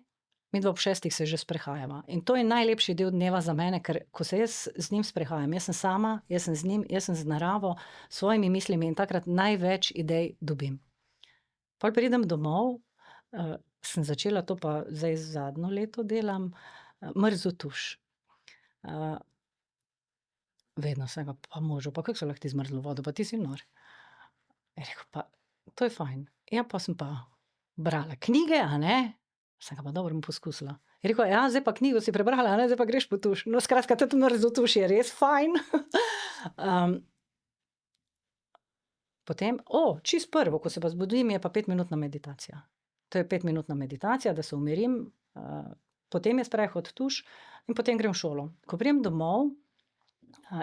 midva ob 6 se že sprehajava. In to je najlepši del dneva za mene, ker ko se jaz z njim sprehajam, jaz sem sama, jaz sem z njim, jaz sem z naravo, s svojimi mislimi in takrat največ idej dobim. Pol pridem domov, sem začela, to pa zdaj zadnjo leto delam, mrzel tuš. Vedno sem ga, pa možu, pa kako se lahko ti zmrzlo vodo, pa ti si nor. Je rekel, pa to je fajn. Ja, pa sem pa brala knjige, a ne? Sem ga pa dobro bom poskusila. Je rekel, ja, zdaj pa knjigo si prebrala, ne, zdaj pa greš po tuš. No, skratka, ta mrzel tuš je res fajn. Potem, čisto prvo, ko se pa zbudim, je pa 5-minutna meditacija. To je 5-minutna meditacija, da se umirim, potem je sprehod tuš in potem grem v šolo. Ko pridem domov,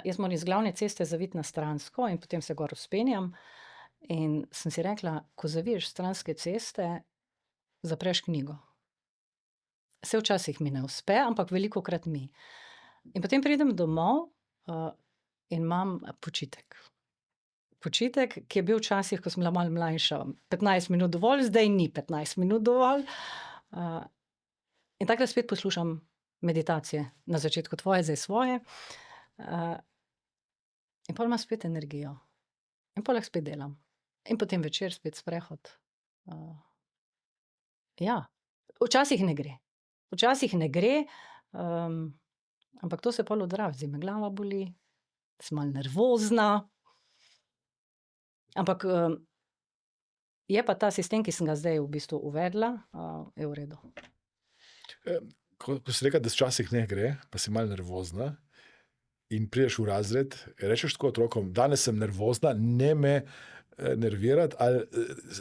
jaz moram iz glavne ceste zaviti na stransko in potem se gor vzpenjam in sem si rekla, ko zaviješ stranske ceste, zapreš knjigo. Se včasih mi ne uspe, ampak velikokrat mi. In potem pridem domov in imam počitek. Počitek, ki je bil včasih, ko sem bila malo mlajša, 15 minut dovolj, zdaj ni 15 minut dovolj. In takrat spet poslušam meditacije. Na začetku tvoje, zdaj svoje. In pol imam spet energijo. In pol lahko spet delam. In potem večer spet sprehod. Ja, včasih ne gre. Včasih ne gre, ampak to se pol odrazi. Me glava boli, sem malo nervozna. Ampak je pa ta sistem, ki sem ga zdaj v bistvu uvedla, je v redu. Ko si rekel, da včasih ne gre, pa si malo nervozna in prideš v razred, rečeš tako otrokom, danes sem nervozna, ne me nervirati, ali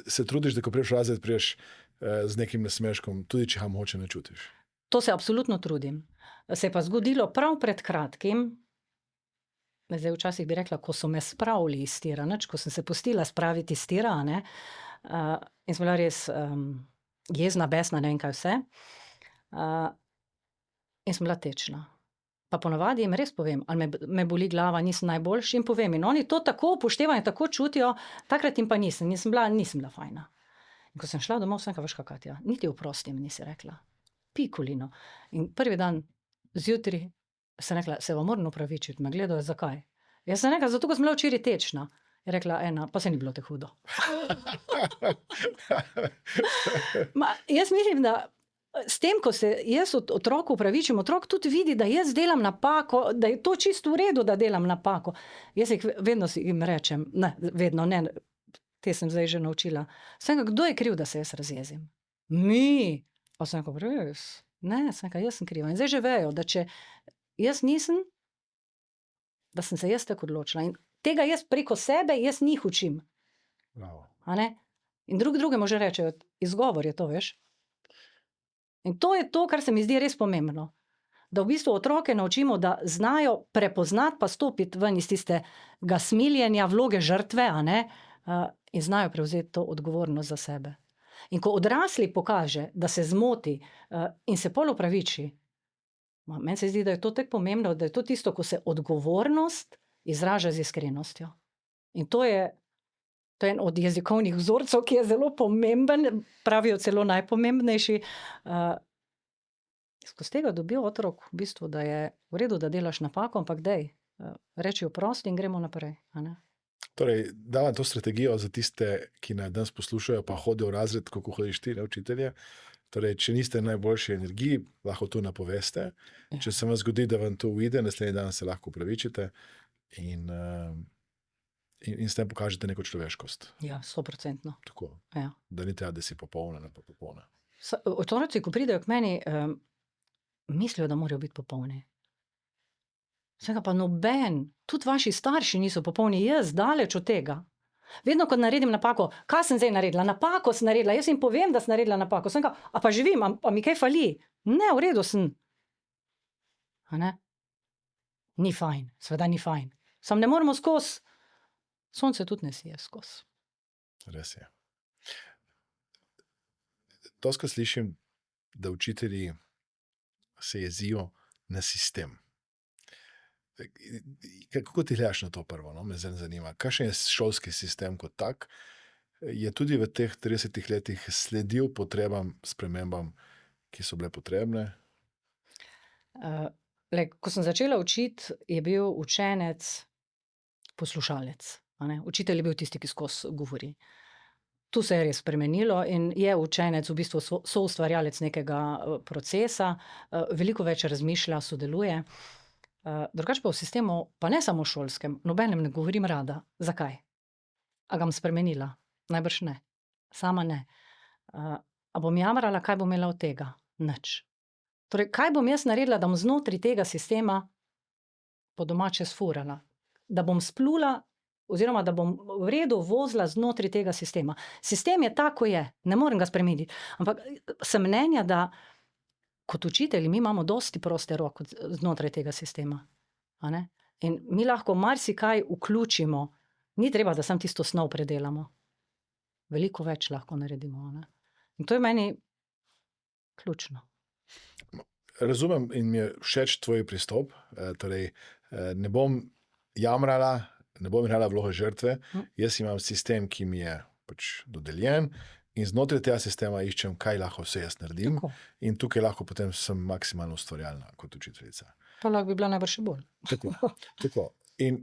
se trudiš, da ko prideš v razred, prideš z nekim nasmeškom, tudi če ga mogoče ne čutiš. To se absolutno trudim. Se je pa zgodilo prav pred kratkim, zdaj včasih bi rekla, ko so me spravili iz tira, ko sem se pustila spraviti iz tira, ne, in sem bila res jezna, besna, ne vem kaj vse. In sem bila tečna. Pa ponavadi jim res povem, ali me boli glava, nisem najboljši, in povem. In oni to tako upoštevajo, tako čutijo, takrat jim pa nisem bila fajna. In ko sem šla domov, sem rekla, veš kaj, Katja, niti oprosti mi nisi rekla. Pikolino. In prvi dan zjutraj sem rekla, se vam moram opravičiti, me gledajo, zakaj? Jaz sem rekla, zato ko sem bila včeraj tečna. Je rekla, pa se ni bilo te hudo. Jaz mislim, da s tem, ko se jaz otroku upravičim, otrok tudi vidi, da jaz delam napako, da je to čisto v redu, da delam napako. Jaz vedno jim rečem, te sem zdaj že naučila. Sem rekla, kdo je kriv, da se jaz razjezim? Mi. Pa sem rekla, res? Ne, sem rekla, jaz sem kriva. In zdaj že vejo, da če jaz nisem, da sem se jaz tako odločila. In tega jaz preko sebe, jaz njih učim. Bravo. A ne? In drugemu že rečejo, izgovor je to, veš? In to je to, kar se mi zdi res pomembno. Da v bistvu otroke naučimo, da znajo prepoznati pa stopiti ven iz tistega smiljenja, vloge žrtve, a ne? In znajo prevzeti to odgovornost za sebe. In ko odrasli pokaže, da se zmoti in se pol opraviči, meni se zdi, da je to tako pomembno, da je to tisto, ko se odgovornost izraža z iskrenostjo. In to je en od jezikovnih vzorcev, ki je zelo pomemben, pravijo celo najpomembnejši. Skozi tega dobi otrok v bistvu, da je v redu, da delaš napako, ampak reči oprosti in gremo naprej. A ne? Torej, davam to strategijo za tiste, ki nas danes poslušajo, pa hodijo v razred, kako hodiš ti, učitelje. Torej, če niste najboljši energiji, lahko to napoveste. Ja. Če se vam zgodi, da vam to uide, naslednji dan se lahko upravičite in s tem pokažete neko človeškost. Ja, 100%. Tako, ja. Da ni treba, da si popolna, ne pa popolna. Otroci, ko pridejo k meni, mislijo, da morajo biti popolni. Vsega pa noben, tudi vaši starši niso popolni, jaz daleč od tega. Vedno, ko naredim napako, kaj sem zdaj naredila? Napako sem naredila, jaz jim povem, da sem naredila napako. Sem rekla, a pa živim, a mi kaj fali? Ne, v redu sem. A ne? Ni fajn, seveda ni fajn. Sam ne moramo skozi. Sonce tudi ne sije skozi. Res je. Doskrat slišim, da učitelji se jezijo na sistem. Kako ti gledaš na to prvo? No? Me zanima. Kakšen je šolski sistem kot tak? Je tudi v teh 30 letih sledil potrebam, spremembam, ki so bile potrebne? Ko sem začela učiti, je bil učenec poslušalec. Učitelj je bil tisti, ki skozi govori. Tu se je res spremenilo in je učenec v bistvu soustvarjalec nekega procesa, veliko več razmišlja, sodeluje. Drugače pa v sistemu, pa ne samo šolskem, nobenem ne govorim rada. Zakaj? A ga bom spremenila? Najbrž ne. Sama ne. A bom jamrala, kaj bom imela od tega? Nič. Torej, kaj bom jaz naredila, da bom znotraj tega sistema po domače sfurala? Da bom splula oziroma da bom v redu vozila znotraj tega sistema. Sistem je tako je, ne morem ga spremeniti. Ampak sem mnenja, da kot učitelji mi imamo dosti proste roke znotraj tega sistema. A ne? In mi lahko marsikaj vključimo. Ni treba, da samo tisto snov predelamo. Veliko več lahko naredimo. Ne? In to je meni ključno. Razumem in mi je všeč tvoj pristop. Torej, ne bom jamrala, ne bom igrala vlogo žrtve. Jaz imam sistem, ki mi je pač dodeljen in znotraj tega sistema iščem, kaj lahko vse jaz naredim. Tako. In tukaj lahko potem sem maksimalno ustvarjalna kot učiteljica. Pa lahko bi bila najbrž še bolj. Tako. In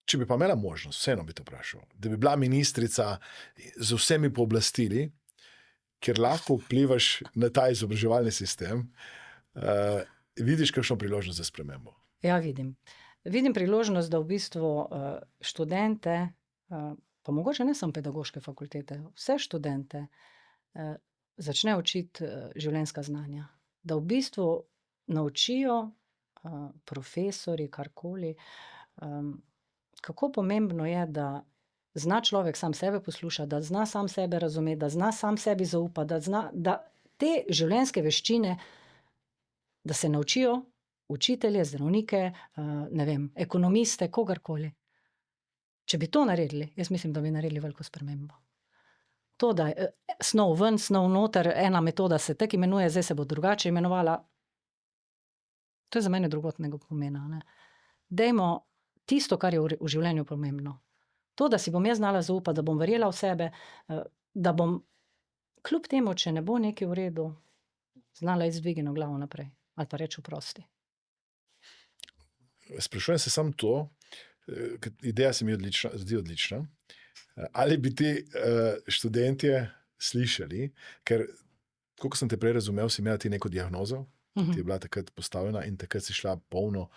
če bi pa imela možnost, vseeno bi to vprašal, da bi bila ministrica z vsemi pooblastili, ker lahko vplivaš na ta izobraževalni sistem, vidiš kakšno priložnost za spremembo? Ja, vidim. Vidim priložnost, da v bistvu študente, pa mogoče ne samo pedagoške fakultete, vse študente začne učiti življenjska znanja. da v bistvu naučijo profesori, karkoli, kako pomembno je, da zna človek sam sebe poslušati, da zna sam sebe razumeti, da zna sam sebi zaupati, da te življenjske veščine, da se naučijo učitelje, zdravnike, ne vem, ekonomiste, kogarkoli. Če bi to naredili, jaz mislim, da bi naredili veliko spremembo. To, da je snov ven, snov noter, ena metoda se tako imenuje, zdaj se bo drugače imenovala, to je za mene drugotnega pomena. Ne? Dajmo tisto, kar je v življenju pomembno. To, da si bom jaz znala zaupati, da bom verjela v sebe, da bom kljub temu, če ne bo nekaj v redu, znala izdvigeno glavo naprej. Ali pa reči oprosti. Sprašujem se samo to, ideja se mi zdi odlična. Ali bi ti študentje slišali, ker, koliko sem te prej razumel, si imela ti neko diagnozo, ti je bila takrat postavljena in takrat si šla polno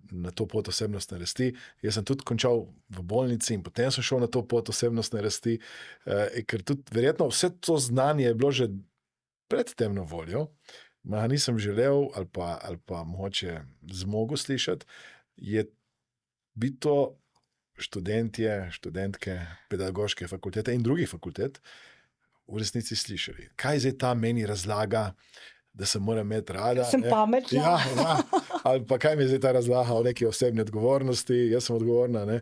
na to pot osebnostne rasti. Jaz sem tudi končal v bolnici in potem sem šel na to pot osebnostne rasti, ker tudi verjetno vse to znanje je bilo že pred temno voljo, ma nisem želel ali pa mogoče zmogel slišati, bi to študentje, študentke pedagoške fakultete in drugih fakultet v resnici slišali. Kaj zdaj ta meni razlaga, da se moram imeti rada? Sem pametna. Ja, ali pa kaj mi zdaj ta razlaga o neki osebni odgovornosti, jaz sem odgovorna, ne?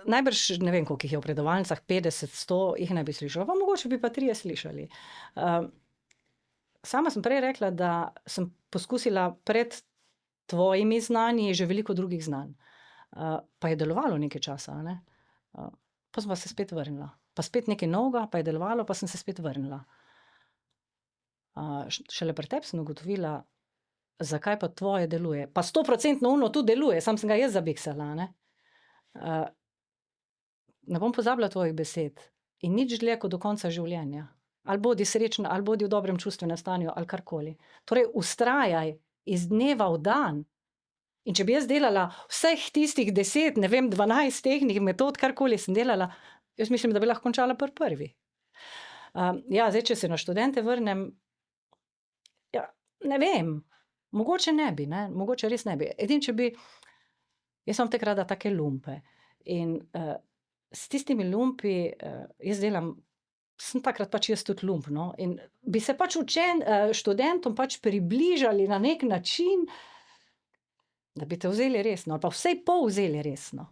Najbrž, ne vem, koliko jih je v predavalnicah, 50, 100, jih ne bi slišala, pa mogoče bi pa 3 slišali. Sama sem prej rekla, da sem poskusila pred tvojimi znanji že veliko drugih znanj. Pa je delovalo nekaj časa, ne? Pa sem pa se spet vrnila. Pa spet nekaj novega, pa je delovalo, pa sem se spet vrnila. Šele pri tebi sem ugotovila, zakaj pa tvoje deluje. Pa 100% ono tu deluje, sam sem ga jaz zabiksala, ne? Ne bom pozabila tvojih besed in nič dlje kot do konca življenja. Ali bodi srečna, ali bodi v dobrem čustvenem stanju, ali karkoli. Torej, vztrajaj iz dneva v dan. In če bi jaz delala vseh tistih 10, ne vem, 12 tehnik, metod, karkoli sem delala, jaz mislim, da bi lahko končala prvi. Ja, zdaj, če se na študente vrnem, ja, ne vem, mogoče ne bi, ne? Mogoče res ne bi. Edino, če bi, jaz sem tako rada take lumpe. In s tistimi lumpi jaz delam, sem takrat pač jaz tudi lump, no? In bi se pač študentom pač približali na nek način, da bi te vzeli resno, ali pa vsej pol vzeli resno.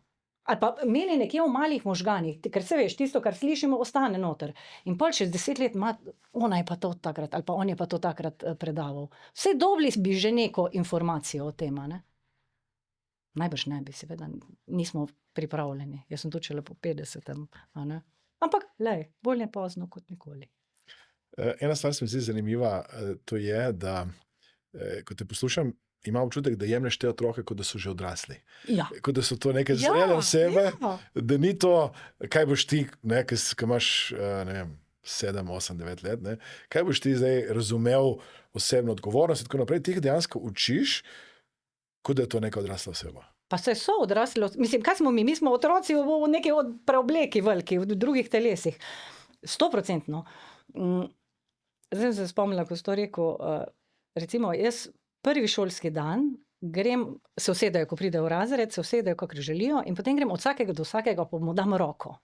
Ali pa imeli nekje v malih možganih, ker se veš, tisto, kar slišimo, ostane noter. In pol čez 10 let ona je pa to takrat, ali pa on je pa to takrat predaval. Vsej dobili bi že neko informacijo o tem, ne? Najbrž ne bi, seveda, nismo pripravljeni. Jaz sem tudi šele po 50, a ne? Ampak, lej, bolje pozno kot nikoli. Ena stvar se mi zdi zanimiva, to je, da ko te poslušam, imam občutek, da jemlješ te otroke, kot da so že odrasli. Ja. Kot da so to neke zrele osebe, da ni to, kaj boš ti, ne, ki imaš, ne vem, 7, 8, 9 let, ne, kaj boš ti zdaj razumel osebno odgovornost in tako naprej. Ti jih dejansko učiš, kot da je to neka odrasla oseba. Pa se so odrasli, mislim, kaj smo mi? Mi smo otroci v neki preobleki veliki, v drugih telesih. 100%. Zdaj sem se spomnila, ko si to rekel, recimo jaz prvi šolski dan grem, se usedejo, ko pridejo v razred, se usedejo, kakor želijo, in potem grem od vsakega do vsakega, pa mu dam roko.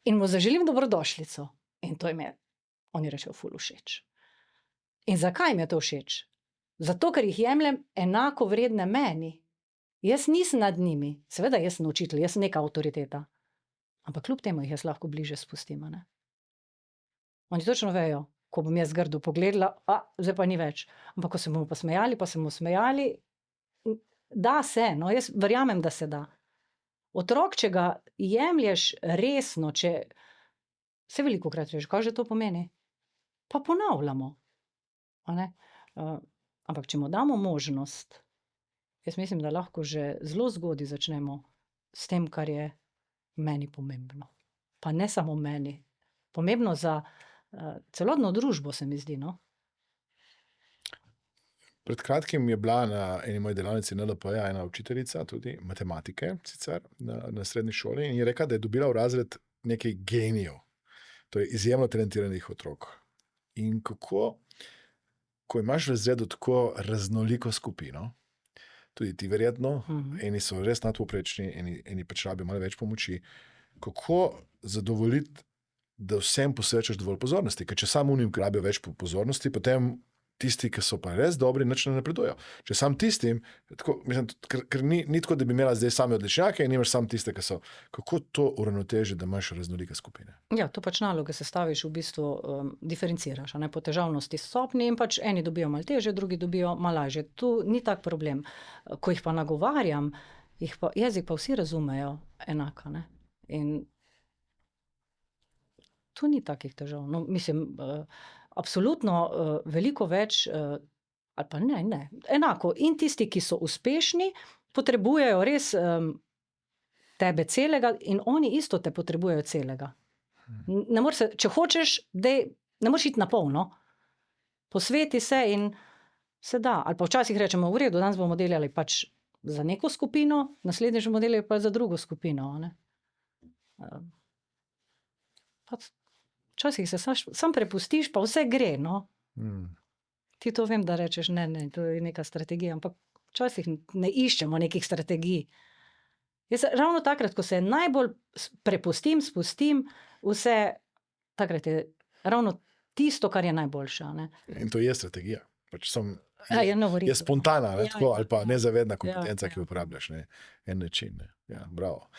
In mu zaželim dobrodošlico. In to je me, oni rečejo, ful všeč. In zakaj mi je to všeč? Zato, ker jih jemljem enako vredne meni. Jaz nisem nad njimi. Seveda, jaz sem učitelj, jaz sem neka avtoriteta. Ampak kljub temu jih jaz lahko bliže spustim, ne? Oni točno vejo, ko bom jaz grdo pogledala, zdaj pa ni več. Ampak ko se bomo pa smejali, da se, no, jaz verjamem, da se da. Otrok, če ga jemlješ resno, če se velikokrat reče, kaj že to pomeni? Pa ponavljamo. A ne? Ampak če mu damo možnost, jaz mislim, da lahko že zelo zgodaj začnemo s tem, kar je meni pomembno. Pa ne samo meni. Pomembno za celotno družbo, se mi zdi, no. Pred kratkim je bila na eni moji delavnici NLP-ja ena učiteljica, tudi matematike, sicer na srednji šoli, in je rekla, da je dobila v razred nekaj genijev, torej izjemno talentiranih otrok. In kako, ko imaš v razredu tako raznoliko skupino, tudi ti verjetno, eni so res nadpovprečni, eni pač rabijo malo več pomoči, kako zadovoljiti, da vsem posvečaš dovolj pozornosti, ker če samo unim rabijo več pozornosti, potem tisti, ki so pa res dobri, nič ne napredujejo. Če sam tistim, tako, mislim, ker ni tako, da bi imela zdaj same odličnjake in imaš sam tiste, ki so. Kako to uravnotežiti, da imaš raznolike skupine? Ja, to pač naloge sestaviš, v bistvu diferenciraš, a ne, po težavnosti stopnji in pač eni dobijo malo težje, drugi dobijo malo lažje. Tu ni tak problem. Ko jih pa nagovarjam, jezik pa vsi razumejo enako, ne. In tu ni takih težav. No, mislim, absolutno veliko več, ali pa ne, enako. In tisti, ki so uspešni, potrebujejo res tebe celega in oni isto te potrebujejo celega. Ne moreš se, če hočeš, ne moreš iti na polno. Posveti se in se da. Ali pa včasih rečemo, v redu, danes bomo delali pač za neko skupino, naslednjič bomo delali pa za drugo skupino, ne. Včasih se sam prepustiš, pa vse gre, no. Ti to vem, da rečeš, ne, to je neka strategija, ampak včasih ne iščemo nekih strategij. Jaz ravno takrat, ko se najbolj prepustim, spustim, vse takrat je ravno tisto, kar je najboljše, ne. In to je strategija. Pač je spontana, tako, ali pa nezavedna kompetenca, ki jo uporabljaš, ne. En način, ne. Ja, bravo.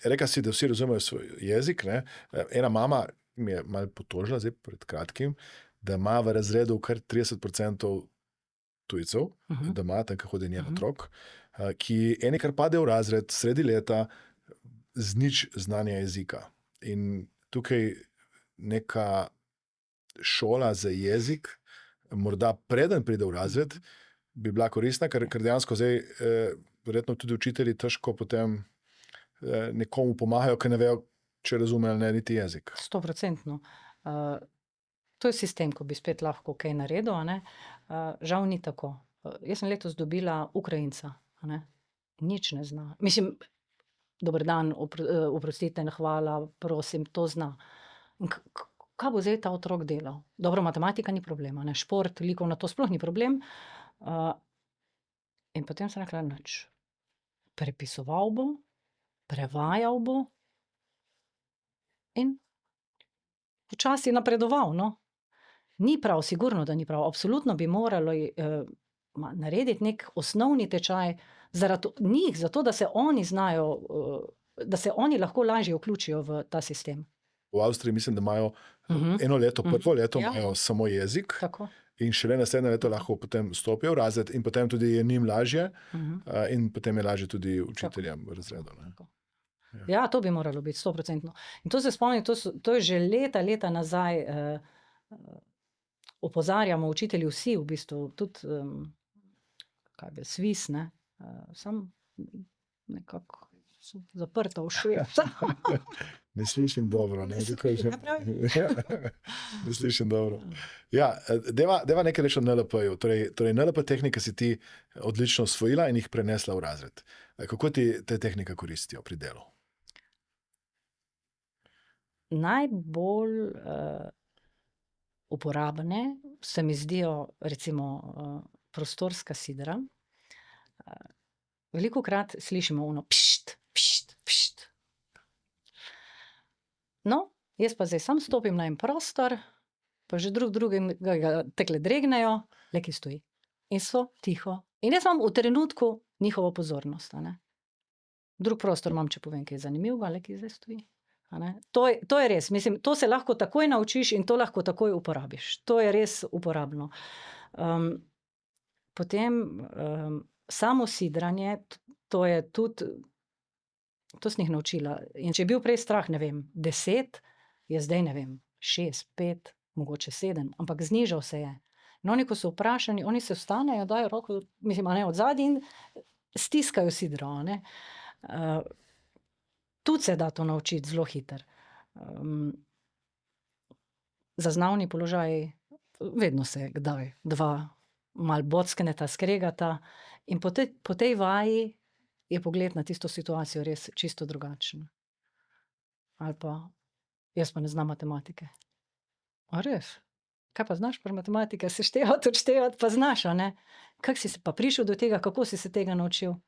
Rekla si, da vsi razumejo svoj jezik, ne. Ena mama mi je malo potožila zdaj pred kratkim, da ima v razredu kar 30% tujcev, da ima tam, ko hodi njen otrok, ki eni kar pade v razred sredi leta z nič znanja jezika. In tukaj neka šola za jezik, morda preden pride v razred, bi bila koristna, ker dejansko zdaj verjetno tudi učitelji težko potem nekomu pomagajo, ker ne vejo, če razume ali ne niti jezik. 100%. To je sistem, ko bi spet lahko kaj naredil, a ne. Žal ni tako. Jaz sem letos dobila Ukrajinca, a ne. Nič ne zna. Mislim, dober dan, oprostite, hvala, prosim, to zna. Kaj bo zdaj ta otrok delal? Dobro, matematika ni problema, ne, šport, likovna, to sploh ni problem. In potem sem rekla, nič. Prepisoval bo, prevajal bo in včasih napredoval, no. Ni prav, sigurno, da ni prav. Absolutno bi morali narediti nek osnovni tečaj zaradi njih, zato da se oni znajo, da se oni lahko lažje vključijo v ta sistem. V Avstriji mislim, da imajo eno leto, prvo leto imajo samo jezik. Tako. In šele naslednje leto lahko potem stopijo v razred in potem tudi je njim lažje in potem je lažje tudi učiteljem v razredu. Ne? Ja, to bi moralo biti 100%. In to se spomnim, to je že leta nazaj opozarjamo učitelji vsi v bistvu, tudi Svis, ne, sam nekako zaprta v šved. Ne slišim dobro. Ne slišim dobro. Ja, deva nekaj reči o NLP-ju. Torej NLP tehnike si ti odlično osvojila in jih prenesla v razred. Kako ti te tehnike koristijo pri delu? Najbolj uporabne se mi zdijo recimo prostorska sidra. Velikokrat slišimo ono pšt, pšt, pšt. No, jaz pa zdaj sam stopim na en prostor, pa že drugega tekle dregnejo, le ki stoji. In so tiho. In jaz imam v trenutku njihovo pozornost, a ne. Drug prostor imam, če povem, kaj je zanimivega, le ki zdaj stoji. To je res, mislim, to se lahko takoj naučiš in to lahko takoj uporabiš. To je res uporabno. Potem samo sidranje, to je tudi, to sem jih naučila. In če je bil prej strah, ne vem, 10, je zdaj, ne vem, 6, 5, mogoče 7, ampak znižal se je. In oni, ko so vprašani, oni se vstanejo, dajo roko, mislim, a ne, od zadaj in stiskajo sidro, a ne. Tudi se da to naučiti zelo hitro. Zaznavni položaj, vedno se kdaj, 2 malo bockneta, skregata in po tej vaji je pogled na tisto situacijo res čisto drugačen. Ali pa, jaz pa ne znam matematike. A res? kaj pa znaš pri matematiki, seštevati, odštevati, pa znaš, a ne? Kako si se pa prišel do tega, kako si se tega naučil?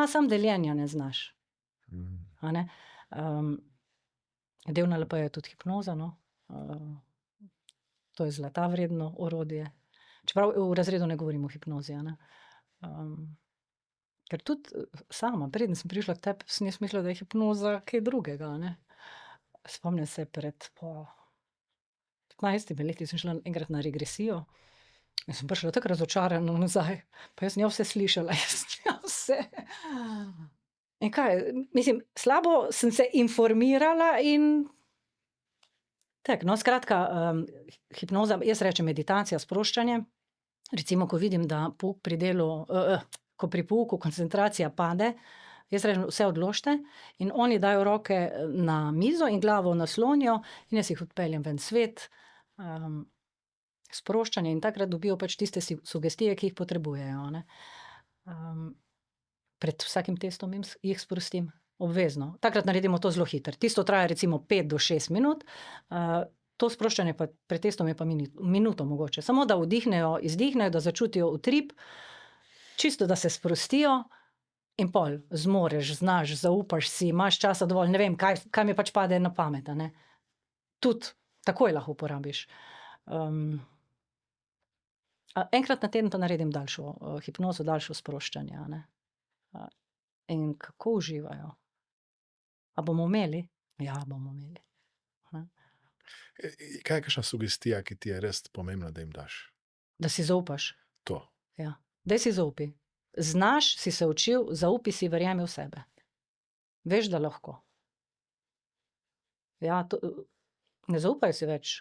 Sam deljenja ne znaš. A ne? Del NLP je tudi hipnoza, no. To je zlata vredno orodje. Čeprav v razredu ne govorimo o hipnozi, a ne. Ker tudi sama, preden sem prišla k tebi, sem jaz mislila, da je hipnoza kaj drugega, a ne. Spomnim se pred 15 leti sem šla enkrat na regresijo in sem prišla tako razočarana nazaj. Pa jaz sem vse slišala, vse. In kaj, mislim, slabo sem se informirala in tako, no, skratka, hipnoza, jaz rečem meditacija, sproščanje. Recimo, ko vidim, da pouk pri delu, ko pri pouku koncentracija pade, jaz rečem, vse odložite in oni dajo roke na mizo in glavo naslonijo in jaz jih odpeljem ven svet, sproščanje in takrat dobijo pač tiste sugestije, ki jih potrebujejo, ne. Pred vsakim testom jih sprostim, obvezno. Takrat naredimo to zelo hitro. Tisto traja recimo 5 do 6 minut, to sproščanje pa pred testom je pa minuto mogoče. Samo da vdihnejo, izdihnejo, da začutijo utrip, čisto da se sprostijo in pol zmoreš, znaš, zaupaš si, imaš časa dovolj, ne vem, kaj mi pač pade na pamet, a ne. Tudi takoj lahko uporabiš. Enkrat na teden pa naredim daljšo hipnozo, daljšo sproščanje, a ne. In kako uživajo. A bomo imeli? Ja, bomo imeli. Kaj je kakšna sugestija, ki ti je res pomembna, da jim daš? Da si zaupaš. To. Ja. Daj si zaupi. Znaš, si se učil, zaupi si, verjemi v sebe. Veš, da lahko. Ja, ne zaupajo si več.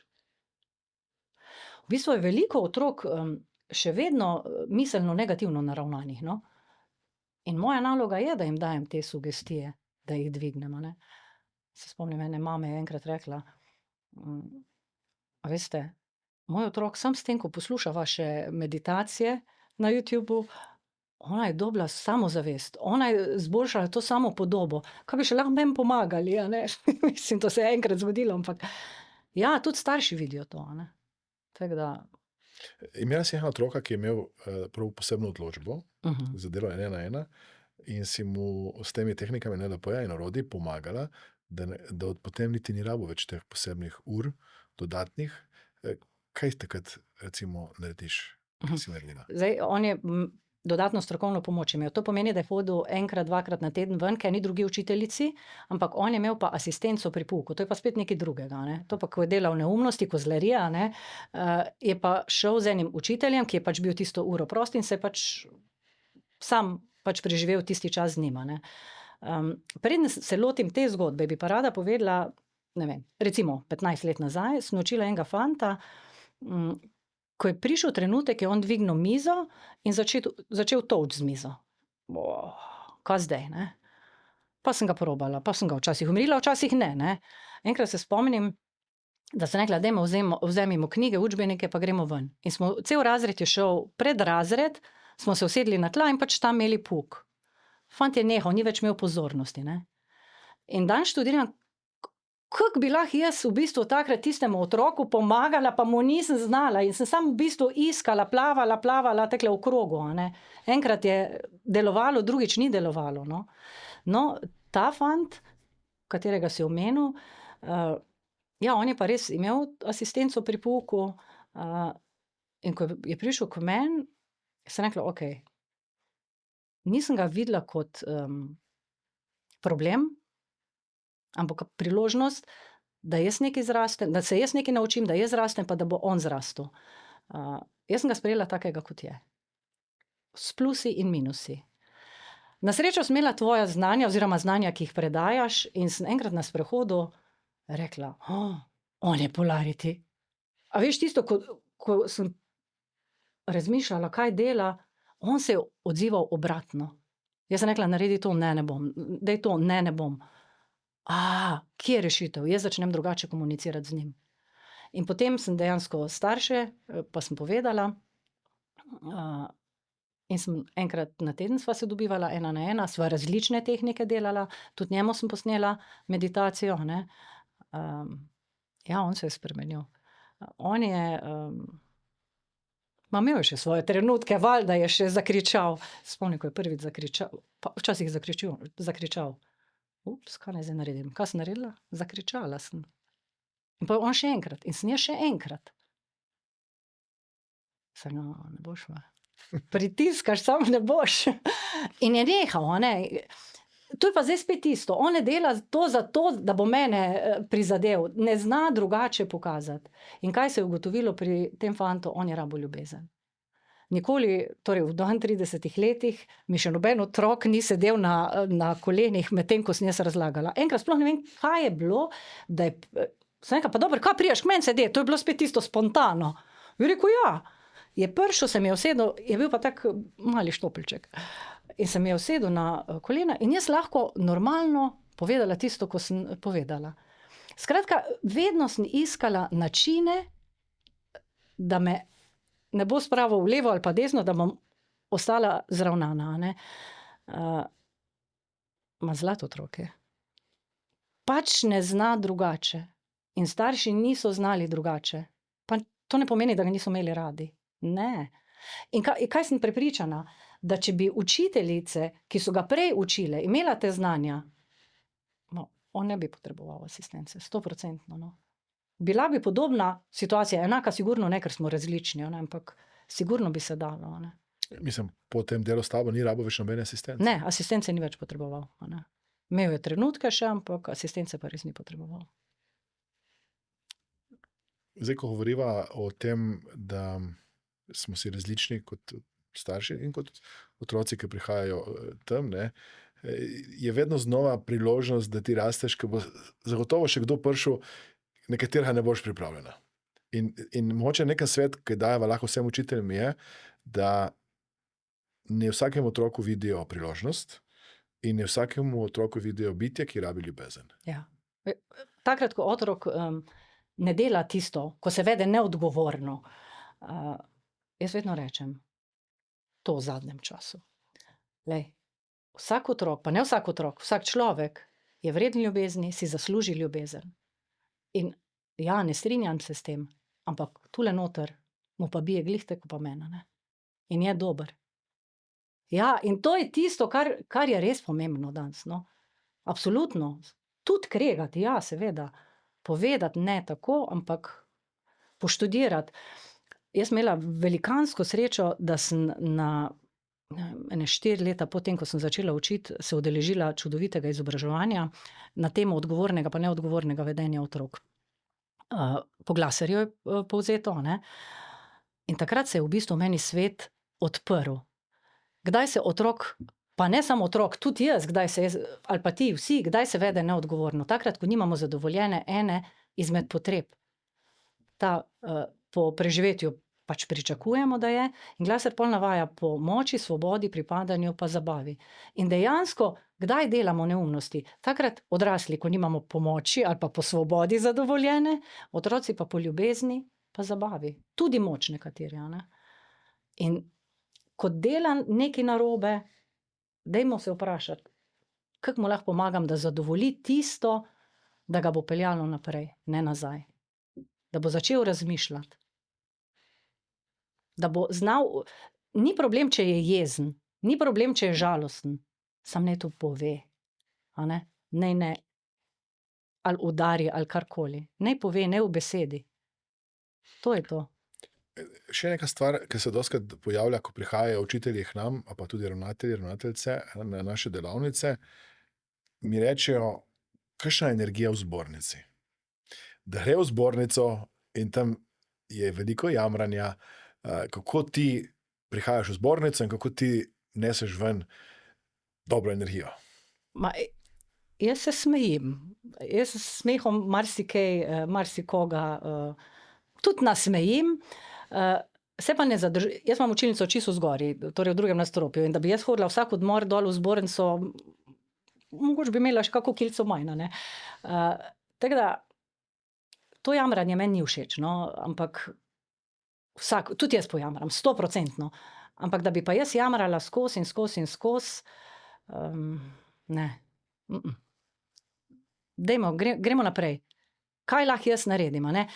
V bistvu je veliko otrok še vedno miselno negativno naravnanih, no. In moja naloga je, da jim dajem te sugestije, da jih dvignemo, ne. Se spomnim, ene mame je enkrat rekla, a veste, moj otrok sam s tem, ko posluša vaše meditacije na YouTubu, ona je dobila samozavest, ona je izboljšala to samopodobo. Kaj bi še lahko meni pomagali, a ne? Mislim, to se je enkrat zgodilo, ampak ja, tudi starši vidijo to, a ne. Tako da. Imela si enega otroka, ki je imel prav posebno odločbo za delo 1 na 1 in si mu s temi tehnikami NLP-ja in orodij pomagala, da potem niti ni rabo več teh posebnih ur dodatnih. Kaj takrat recimo narediš, kaj si naredila? Zdaj, on je dodatno strokovno pomoč imel. To pomeni, da je hodil enkrat, dvakrat na teden ven, ker ni drugi učiteljici, ampak on je imel pa asistenco pri pouku. To je pa spet nekaj drugega, ne. To pa, ko je delal neumnosti, kozlarija, ne, je pa šel z enim učiteljem, ki je pač bil tisto uro prost in se pač sam pač preživel tisti čas z njima, ne. Preden se lotim te zgodbe, bi pa rada povedala, ne vem, recimo 15 let nazaj sem učila enega fanta, ko je prišel trenutek, je on dvignil mizo in začel tolči z mizo. Kaj zdaj, ne? Pa sem ga probala, pa sem ga včasih umirila, včasih ne, ne. Enkrat se spomnim, da sem rekla, dajmo vzemimo knjige, učbenike, pa gremo ven. In cel razred je šel pred razred, smo se usedli na tla in pač tam imeli pouk. Fant je nehal, ni več imel pozornosti, ne. In danes študiram, kako bi lahko jaz v bistvu takrat tistemu otroku pomagala, pa mu nisem znala in sem samo v bistvu iskala, plavala takle v krogu, a ne. Enkrat je delovalo, drugič ni delovalo, no. No, ta fant, katerega si omenil, ja, on je pa res imel asistenco pri pouku, in ko je prišel k meni, sem rekla, okej, nisem ga videla kot problem, ampak priložnost, da jaz nekaj zrastem, da se jaz nekaj naučim, da jaz zrastem, pa da bo on zrastel. Jaz sem ga sprejela takega, kot je. S plusi in minusi. Na srečo sem imela tvoja znanja oziroma znanja, ki jih predajaš, in sem enkrat na sprehodu rekla, on je polarity. A veš tisto, ko sem razmišljala, kaj dela, on se je odzival obratno. Jaz sem rekla, naredi to, ne bom, daj to, ne bom. Kje je rešitev? Jaz začnem drugače komunicirati z njim. In potem sem dejansko starše, pa sem povedala, in sem enkrat na teden sva se dobivala 1 na 1, sva različne tehnike delala, tudi njemu sem posnela meditacijo, ne. Ja, on se je spremenil. On je, imel je še svoje trenutke, valjda je še zakričal. Spomnim, ko je prvič zakričal, pa včasih zakričal. Ups, kaj naj zdaj naredim? Kaj sem naredila? Zakričala sem. In pa on še enkrat, in sem jaz še enkrat. Sem, no, ne boš me. Pritiskaš, samo ne boš. In je nehal, a ne. To je pa zdaj spet isto. On ne dela to zato, da bo mene prizadel. Ne zna drugače pokazati. In kaj se je ugotovilo pri tem fantu? On je rabo ljubezen. Nikoli, torej v 32 letih, mi še noben otrok ni sedel na kolenih, medtem ko sem jaz razlagala. Enkrat sploh ne vem, kaj je bilo, da je, sem rekla, pa dobro, kaj prijaš k meni sedeti? To je bilo spet isto spontano. Je rekel, ja. Je prišel, se mi je usedel, je bil pa tak mali štopelček. In se mi je usedel na kolena in jaz lahko normalno povedala tisto, ko sem povedala. Skratka, vedno sem iskala načine, da me ne bo spravil v levo ali pa desno, da bom ostala zravnana. Ne? Ma zlato otroke. Pač ne zna drugače. In starši niso znali drugače. Pa to ne pomeni, da ga niso imeli radi. Ne. In kaj sem prepričana? Da če bi učiteljice, ki so ga prej učile, imela te znanja, no, on ne bi potreboval asistence, 100%. No. Bila bi podobna situacija, enaka sigurno ne, ker smo različni, ne, ampak sigurno bi se dalo. Ne. Mislim, po tem delu s tabo ni rabo več nobene asistence. Ne, asistence ni več potreboval. Ne. Imel je trenutke še, ampak asistence pa res ni potreboval. Zdaj, ko govoriva o tem, da smo si različni kot starši in kot otroci, ki prihajajo tam, ne, je vedno znova priložnost, da ti rasteš, ker bo zagotovo še kdo prišel, na katerega ne boš pripravljena. In mogoče nekaj svet, ki dajeva lahko vsem učiteljem, je, da ne vsakemu otroku vidijo priložnost in ne vsakemu otroku vidijo bitje, ki rabi ljubezen. Ja. Takrat, ko otrok ne dela tisto, ko se vede neodgovorno, jaz vedno rečem, to v zadnjem času. Lej, vsak otrok, pa ne vsak otrok, vsak človek je vreden ljubezni, si zasluži ljubezen. In ja, ne strinjam se s tem, ampak tule noter mu pa bije glih tako pa mene. Ne? In je dober. Ja, in to je tisto, kar je res pomembno danes. No? Absolutno. Tudi kregati, ja, seveda. Povedati ne tako, ampak poštudirati. Jaz imela velikansko srečo, da sem na 4 leta potem, ko sem začela učiti, se udeležila čudovitega izobraževanja na temo odgovornega pa neodgovornega vedenja otrok. Po Glaserju je povzeto. Ne? In takrat se je v bistvu meni svet odprl. Kdaj se otrok, pa ne samo otrok, tudi jaz, ali pa ti vsi, kdaj se vede neodgovorno? Takrat, ko nimamo zadovoljene ene izmed potreb. Ta po preživetju pač pričakujemo, da je, in Glaser pol navaja po moči, svobodi, pripadanju pa zabavi. In dejansko, kdaj delamo neumnosti? Takrat odrasli, ko nimamo pomoči ali pa po svobodi zadovoljene, otroci pa po ljubezni pa zabavi. Tudi moč nekateri. Ne? In ko delam nekaj narobe, dajmo se vprašati, kako mu lahko pomagam, da zadovolji tisto, da ga bo peljalo naprej, ne nazaj. Da bo začel razmišljati. Da bo znal, ni problem, če je jezen, ni problem, če je žalosten, sam naj to pove. A ne? Ne, ali udari, ali karkoli. Naj pove, ne v besedi. To je to. Še neka stvar, ki se dostikrat pojavlja, ko prihajajo učitelji k nam, pa tudi ravnatelji, ravnateljice na naše delavnice, mi rečejo, kakšna je energija v zbornici. Da gre v zbornico in tam je veliko jamranja, kako ti prihajaš v zbornico in kako ti neseš ven dobro energijo. Jaz se smejim. Jaz s smehom marsikoga tudi nasmejim. Se pa ne zadržim. Jaz imam učilnico čisto zgori, torej v 2. nadstropju, in da bi jaz hodila vsak odmor dol v zbornico, mogoče bi imela še kako kilco manj. Tako da to jamranje meni ni všeč, no? Ampak tudi jaz pojamram, 100%. Ampak da bi pa jaz jamrala skozi in skozi in skozi, ne. Gremo naprej. Kaj lahko jaz naredim? Ne?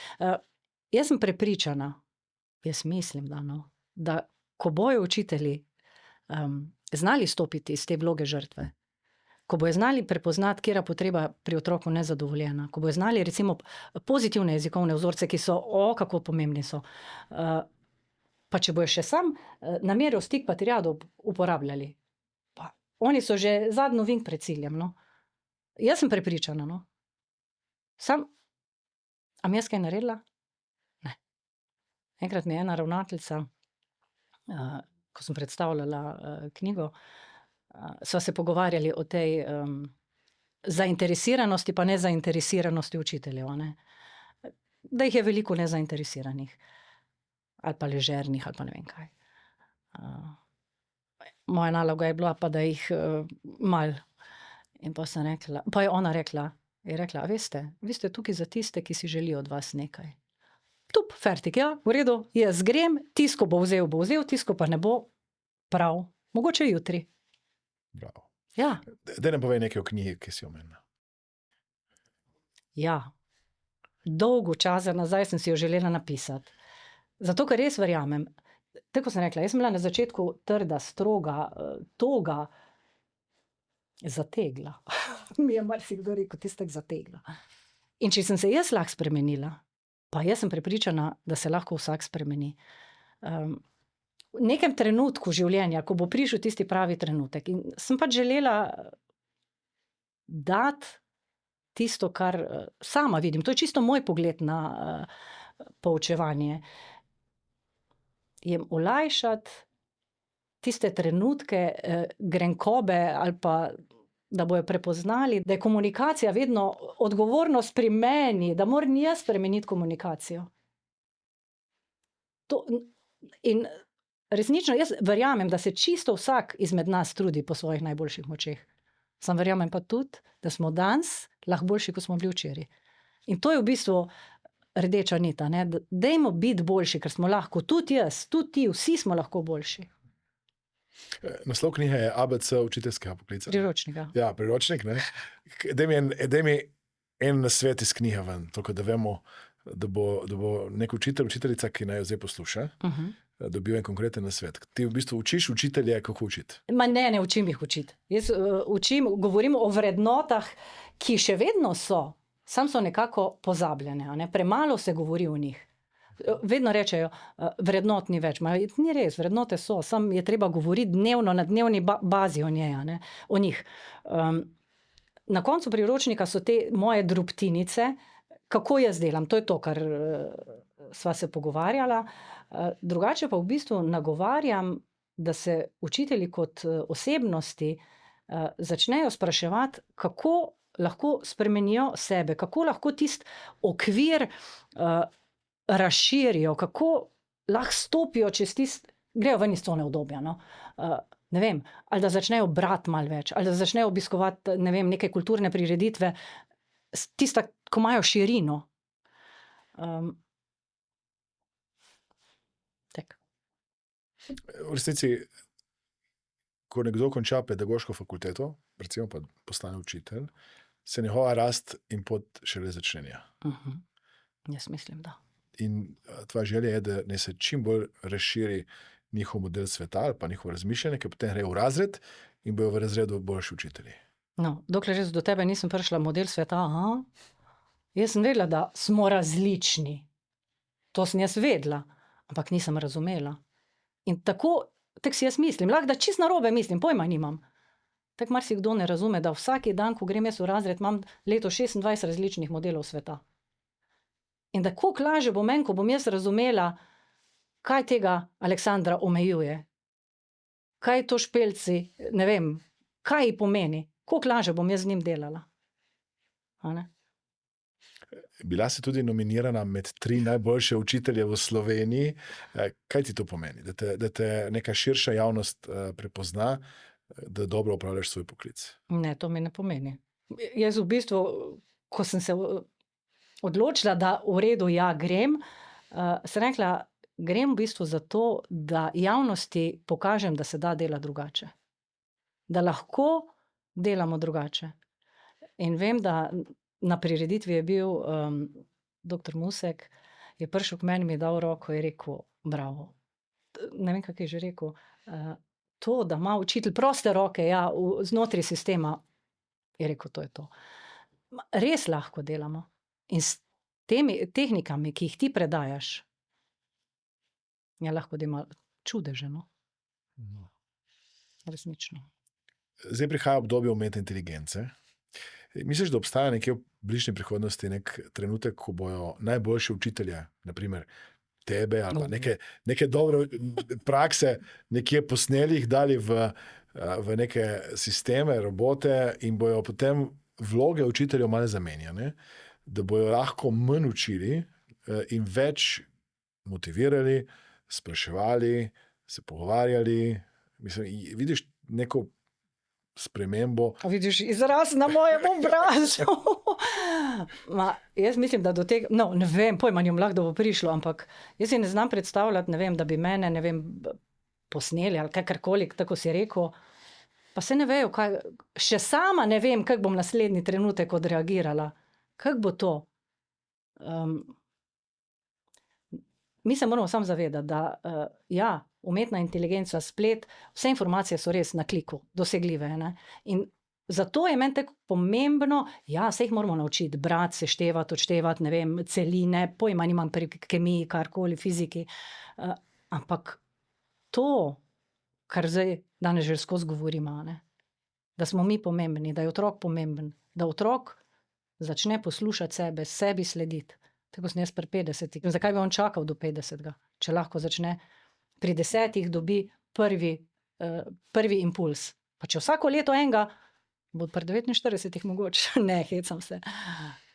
jaz sem prepričana, jaz mislim, da ko bojo učitelji znali stopiti iz te vloge žrtve, ko bojo znali prepoznati, katera potreba pri otroku nezadovoljena, ko bojo znali recimo pozitivne jezikovne vzorce, ki so, kako pomembni so, pa če bojo še sam namero stik pa triado uporabljali, pa oni so že zadnji ovink pred ciljem, no. Jaz sem prepričana, no. Am jaz kaj naredila? Ne. Enkrat mi je ena ravnateljica, ko sem predstavljala knjigo, sva se pogovarjali o tej zainteresiranosti pa nezainteresiranosti učiteljev, ne. Da jih je veliko nezainteresiranih. Ali pa ležernih, ali pa ne vem kaj. Moja naloga je bila pa, da jih malo. In pa sem rekla, pa je ona rekla, a veste, vi ste tukaj za tiste, ki si želijo od vas nekaj. Tup, fertik, ja, v redu, jaz grem, tisto bo vzel, tisto pa ne bo, prav, mogoče jutri. Bravo. Ja. Daj nam povej nekaj o knjigi, ki si omenila. Ja, dolgo časa nazaj sem si jo želela napisati. Zato, ker res verjamem, tako sem rekla, jaz sem bila na začetku trda, stroga, toga, zategla. Mi je marsikdo rekel, ti ste zategla. In če sem se jaz lahko spremenila, pa jaz sem prepričana, da se lahko vsak spremeni. V nekem trenutku življenja, ko bo prišel tisti pravi trenutek, in sem pač želela dati tisto, kar sama vidim. To je čisto moj pogled na poučevanje. Jim olajšati tiste trenutke grenkobe ali pa da bojo prepoznali, da je komunikacija vedno odgovornost pri meni, da moram jaz spremeniti komunikacijo. In resnično jaz verjamem, da se čisto vsak izmed nas trudi po svojih najboljših močeh. Sam verjamem pa tudi, da smo danes lahko boljši, kot smo bili včeraj. In to je v bistvu rdeča nita, ne? Dajmo biti boljši, ker smo lahko, tudi jaz, tudi ti, vsi smo lahko boljši. Naslov knjige je ABC učiteljskega poklica. Priročnika. Ja, priročnik, ne. Daj mi en nasvet iz knjige ven, tako da vemo, da bo nek učitelj, učiteljica, ki naj jo zdaj posluša, dobil en konkreten nasvet. Ti v bistvu učiš učitelje, kako učiti. Ne učim jih učiti. Jaz govorim o vrednotah, ki še vedno so, samo so nekako pozabljene, ne? Premalo se govori o njih. Vedno rečejo, vrednot ni več. Ni res, vrednote so, samo je treba govoriti dnevno, na dnevni bazi o njih. Na koncu priročnika so te moje drobtinice, kako jaz delam, to je to, kar sva se pogovarjala. Drugače pa v bistvu nagovarjam, da se učitelji kot osebnosti začnejo spraševati, kako lahko spremenijo sebe, kako lahko tisti okvir razširijo, kako lahko stopijo čez grejo ven iz cone udobja, no. Ne vem, ali da začnejo brati malo več, ali da začnejo obiskovati, ne vem, neke kulturne prireditve, tista, ko imajo širino. Tak. V resnici, ko nekdo konča pedagoško fakulteto, recimo pa postane učitelj, se njegova rast in pot šele začenja. Jaz mislim, da. In tvoja želja je, da ne se čim bolj razširi njihov model sveta ali pa njihovo razmišljanje, ki potem gre v razred in bojo v razredu boljši učitelji. No, dokler res do tebe nisem prišla model sveta, jaz sem vedela, da smo različni. To sem jaz vedela, ampak nisem razumela. In tako si jaz mislim, lahko da čisto narobe mislim, pojma nimam. Tako marsikdo ne razume, da vsak dan, ko grem jaz v razred, imam leto 26 različnih modelov sveta. In da koliko lažje bo meni, ko bom jaz razumela, kaj tega Aleksandra omejuje. Kaj to Špelci, ne vem, kaj ji pomeni. Koliko lažje bom jaz z njim delala. Bila si tudi nominirana med 3 najboljše učitelje v Sloveniji. Kaj ti to pomeni? Da te neka širša javnost prepozna, da dobro opravljaš svoj poklic? Ne, to mi ne pomeni. Jaz v bistvu, ko sem se odločila, da v redu grem, sem rekla, grem v bistvu zato, da javnosti pokažem, da se da delati drugače. Da lahko delamo drugače. In vem, da na prireditvi je bil dr. Musek, je prišel k meni, mi je dal roko in je rekel, bravo. Ne vem, kako je že rekel. To, da ima učitelj proste roke, ja, znotraj sistema, je rekel, to je to. Res lahko delamo. In s temi tehnikami, ki jih ti predajaš, je lahko dela čudeže, no. Resnično. Zdaj prihaja obdobje umetne inteligence. Misliš, da obstaja nekje v bližnji prihodnosti nek trenutek, ko bojo najboljši učitelji, naprimer tebe ali pa neke dobre prakse nekje posneli, jih dali v neke sisteme, robote in bojo potem vloge učiteljev malo zamenjane, da bojo lahko manj učili in več motivirali, spraševali, se pogovarjali. Mislim, vidiš neko spremembo. Vidiš izraz na mojem obrazu. Jaz mislim, da do tega, ne vem, pojma nimam lahko, da bo prišlo, ampak jaz si ne znam predstavljati, ne vem, da bi mene, ne vem, posneli ali kakorkoli, tako si rekel, pa se ne vejo, kaj, še sama ne vem, kako bom naslednji trenutek odreagirala. Kako bo to? Mi se moramo samo zavedati, da ja, umetna inteligenca, splet, vse informacije so res na kliku, dosegljive. Ne? In zato je meni tako pomembno, ja, se jih moramo naučiti, brati, seštevati, odštevati, ne vem, celine, pojma nimam pri kemiji, karkoli, fiziki. Ampak to, kar zdaj danes že skozi govorimo, ne? Da smo mi pomembni, da je otrok pomemben, da otrok začne poslušati sebe, sebi slediti. Tako sem jaz pri 50. Zakaj bi on čakal do 50. Če lahko začne pri 10. dobi prvi impuls. Pa če vsako leto enega, bo pri 49. mogoče. Ne, hecam se.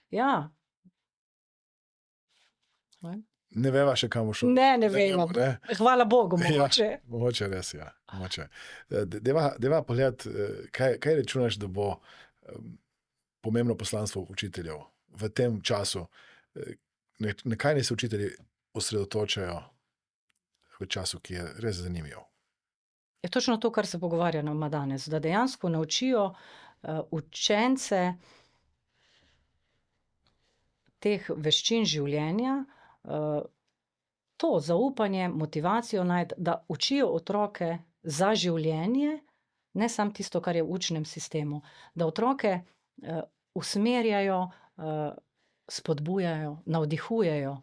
Ja. Ne veva še, kam bo šel. Ne vemo. Hvala Bogu, mogoče. Ja, mogoče res, ja. Mogoče. Deva pogledati, kaj računaš, da bo pomembno poslanstvo učiteljev v tem času. Na kaj naj se učitelji osredotočajo v času, ki je res zanimiv? Je točno to, kar se pogovarjamo danes, da dejansko naučijo učence teh veščin življenja, to zaupanje, motivacijo najti, da učijo otroke za življenje, ne samo tisto, kar je v učnem sistemu, da otroke usmerjajo, spodbujajo, navdihujejo.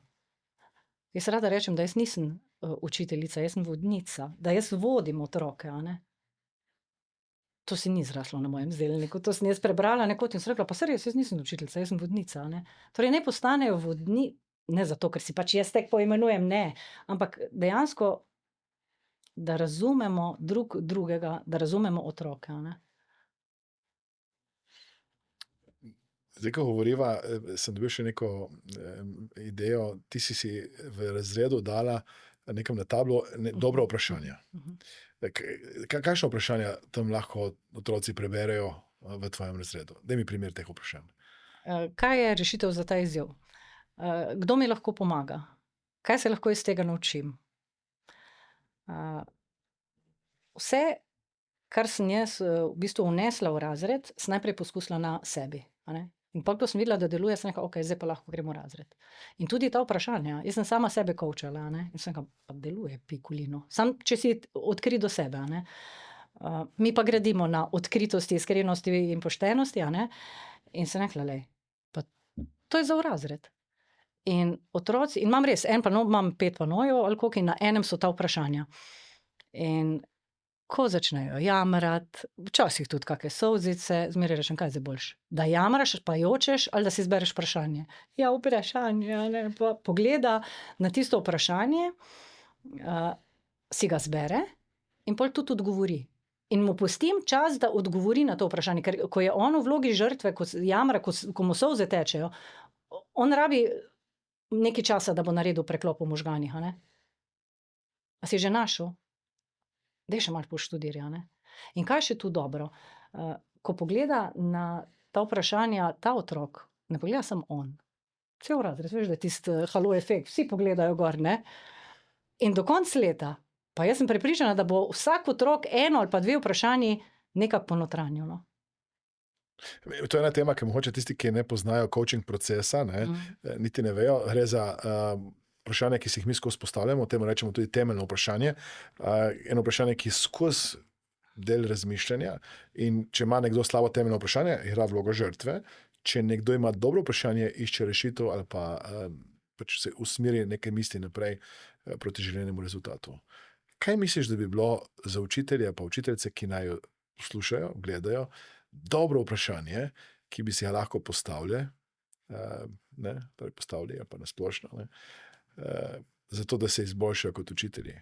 Jaz rada rečem, da jaz nisem učiteljica, jaz sem vodnica, da jaz vodim otroke. A ne? To si ni zraslo na mojem zelniku, to sem jaz prebrala nekot in sem rekla, pa se res, jaz nisem učiteljica, jaz sem vodnica. A ne? Torej ne postanejo ne zato, ker si pač jaz tek poimenujem, ne, ampak dejansko, da razumemo drugega, da razumemo otroke. A ne? Zdaj, ko govoriva, sem dobil še neko idejo, ti si v razredu dala nekam na tablo dobra vprašanja. Kakšna vprašanja tam lahko otroci preberejo v tvojem razredu? Daj mi primer teh vprašanj. Kaj je rešitev za ta izziv? Kdo mi lahko pomaga? Kaj se lahko iz tega naučim? Vse, kar sem jaz v bistvu vnesla v razred, sem najprej poskusila na sebi. A ne? In pa, ko sem videla, da deluje, sem rekla, ok, zdaj pa lahko gremo v razred. In tudi ta vprašanja, jaz sem sama sebe koučala, ne? In sem rekla, pa deluje pikulino. Sam, če si odkrit do sebe, ne? Mi pa gradimo na odkritosti, iskrenosti in poštenosti, a ne? In sem rekla, lej, pa to je za v razred. In otroci, in imam res, imam 5 panojev, ali koliko, in na enem so ta vprašanja. In ko začnejo jamrati, včasih tudi kakšne solzice, zmeraj rečem, kaj je zdaj boljše? Da jamraš, pa jočeš, ali da si izbereš vprašanje? Ja, vprašanje, ne, pa pogleda na tisto vprašanje, si ga zbere in pol tudi odgovori. In mu pustim čas, da odgovori na to vprašanje, ker ko je on v vlogi žrtve, ko jamra, ko mu solze tečejo, on rabi nekaj časa, da bo naredil preklop v možganih, a ne? A si že našel? Dej še malo poštudirja, ne? In kaj še tu dobro? Ko pogleda na ta vprašanja, ta otrok, ne pogleda samo on. Cel razred, veš, da je tisti halo efekt, vsi pogledajo gor, ne? In do konca leta, pa jaz sem prepričana, da bo vsak otrok eno ali pa 2 vprašanji nekako ponotranjil, no? To je ena tema, ki mogoče tisti, ki ne poznajo coaching procesa, ne, niti ne vejo, gre za vprašanja, ki si jih mi skozi postavljamo, temu rečemo tudi temeljno vprašanje. Eno vprašanje, ki je skozi del razmišljanja, in če ima nekdo slabo temeljno vprašanje, igra vlogo žrtve. Če nekdo ima dobro vprašanje, išče rešitev ali pa pač se usmeri neke misli naprej proti željenemu rezultatu. Kaj misliš, da bi bilo za učitelje pa učiteljice, ki naj jo poslušajo, gledajo, dobro vprašanje, ki bi si ga lahko postavili, torej postavili, pa na splošno, zato, da se izboljšajo kot učitelji?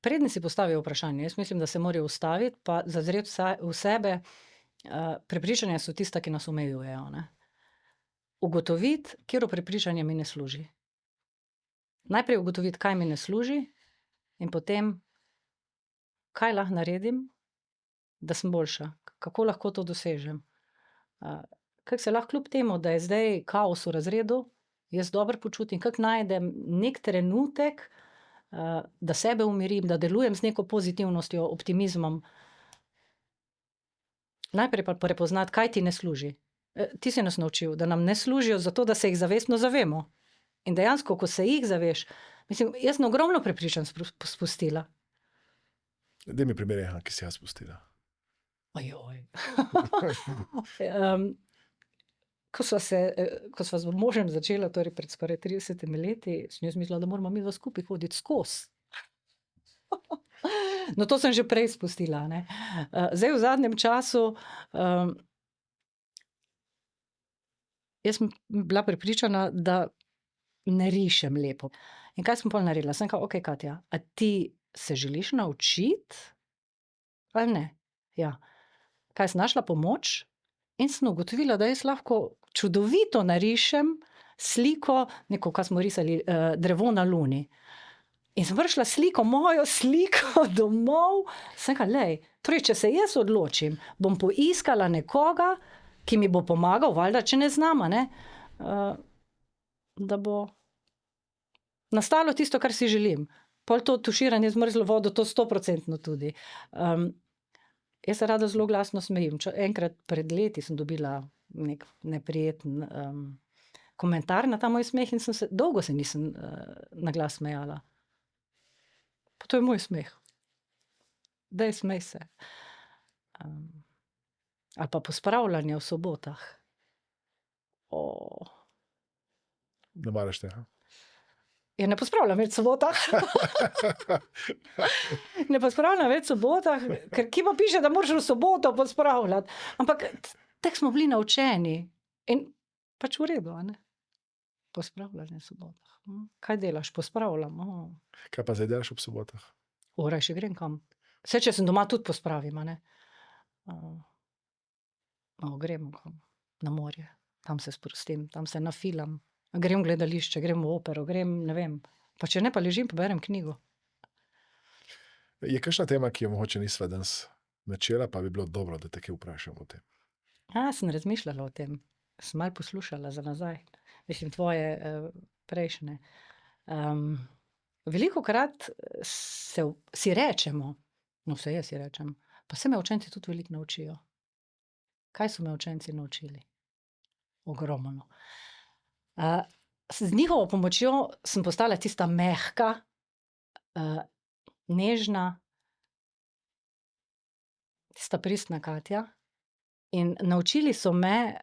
Preden si postavijo vprašanje, jaz mislim, da se morajo ustaviti, pa zazreti v sebe. Prepričanja so tista, ki nas omejujejo. Ugotoviti, katero prepričanje mi ne služi. Najprej ugotoviti, kaj mi ne služi, in potem, kaj lahko naredim, da sem boljša, kako lahko to dosežem. Kako se lahko kljub temu, da je zdaj kaos v razredu, jaz dobro počutim, kako najdem nek trenutek, da sebe umirim, da delujem z neko pozitivnostjo, optimizmom. Najprej pa prepoznati, kaj ti ne služi. Ti si nas naučil, da nam ne služijo zato, da se jih zavestno zavemo. In dejansko, ko se jih zaveš, mislim, jaz sem ogromno prepričanj spustila. Daj mi primere, ki si jaz spustila. Ojoj. Ko sva z možem začela, torej pred skoraj 30 leti, sem jaz mislila, da moramo mi skupaj hoditi skozi. No, to sem že prej spustila. Zdaj v zadnjem času jaz sem bila prepričana, da ne rišem lepo. In kaj sem pol naredila? Sem rekla, ok, Katja, a ti se želiš naučiti? Ali ne? Ja. Kaj sem našla pomoč? In sem ugotovila, da jaz lahko čudovito narišem sliko, neko, kaj smo risali, drevo na luni. In sem prišla mojo sliko domov, sem rekla, lej, torej, če se jaz odločim, bom poiskala nekoga, ki mi bo pomagal, valjda, če ne znama, da bo nastalo tisto, kar si želim. Pol to tuširanje z mrzlo vodo, to 100% tudi. Jaz se rada zelo glasno smejim. Enkrat pred leti sem dobila nek neprijeten komentar na ta moj smeh in dolgo se nisem na glas smejala. Pa to je moj smeh. Daj, smej se. Ali pa pospravljanje v sobotah. Ne maraš te, Ja, ne pospravljam več v sobotah. Ne pospravljam več v sobotah, ker kje pa piše, da moraš v soboto pospravljati. Ampak tako smo bili naučeni. In pač v redu, pospravljanje v sobotah. Kaj delaš? Pospravljam. Kaj pa zdaj delaš ob sobotah? Rajši grem kam. Vse, če sem doma, tudi pospravim. Grem na morje. Tam se sprostim, tam se nafilam. Grem v gledališče, grem v opero, grem, ne vem. Pa če ne, pa ležim, pa berem knjigo. Je kakšna tema, ki jo mogoče nisva danes načela, pa bi bilo dobro, da te kaj vprašam o tem? Sem razmišljala o tem. Sem malo poslušala za nazaj. Mislim, tvoje prejšnje. Velikokrat si rečemo, no vse jaz si rečem, pa se me učenci tudi veliko naučijo. Kaj so me učenci naučili? Ogromno. Z njihovo pomočjo sem postala tista mehka, nežna, tista pristna Katja. In naučili so me,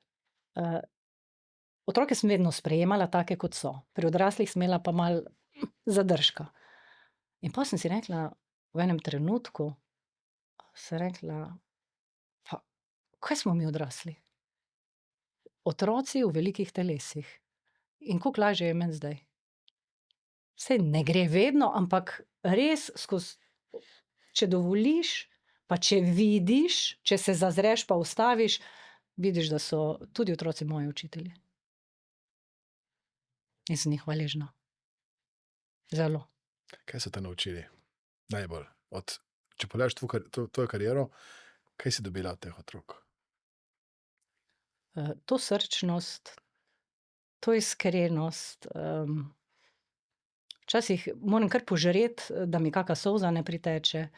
otroke sem vedno sprejemala take, kot so. Pri odraslih sem imela pa malo zadržka. In pa sem si rekla, v enem trenutku, pa kaj smo mi odrasli? Otroci v velikih telesih. In koliko lažje je meni zdaj. Saj ne gre vedno, ampak res skozi, če dovoliš, pa če vidiš, če se zazreš pa ustaviš, vidiš, da so tudi otroci moji učitelji. In sem jih hvaležna. Zelo. Kaj so te naučili? Najbolj. Če pogledaš tvojo kariero, kaj si dobila od teh otrok? To srčnost, to iskrenost. Včasih moram kar požreti, da mi kaka solza ne priteče.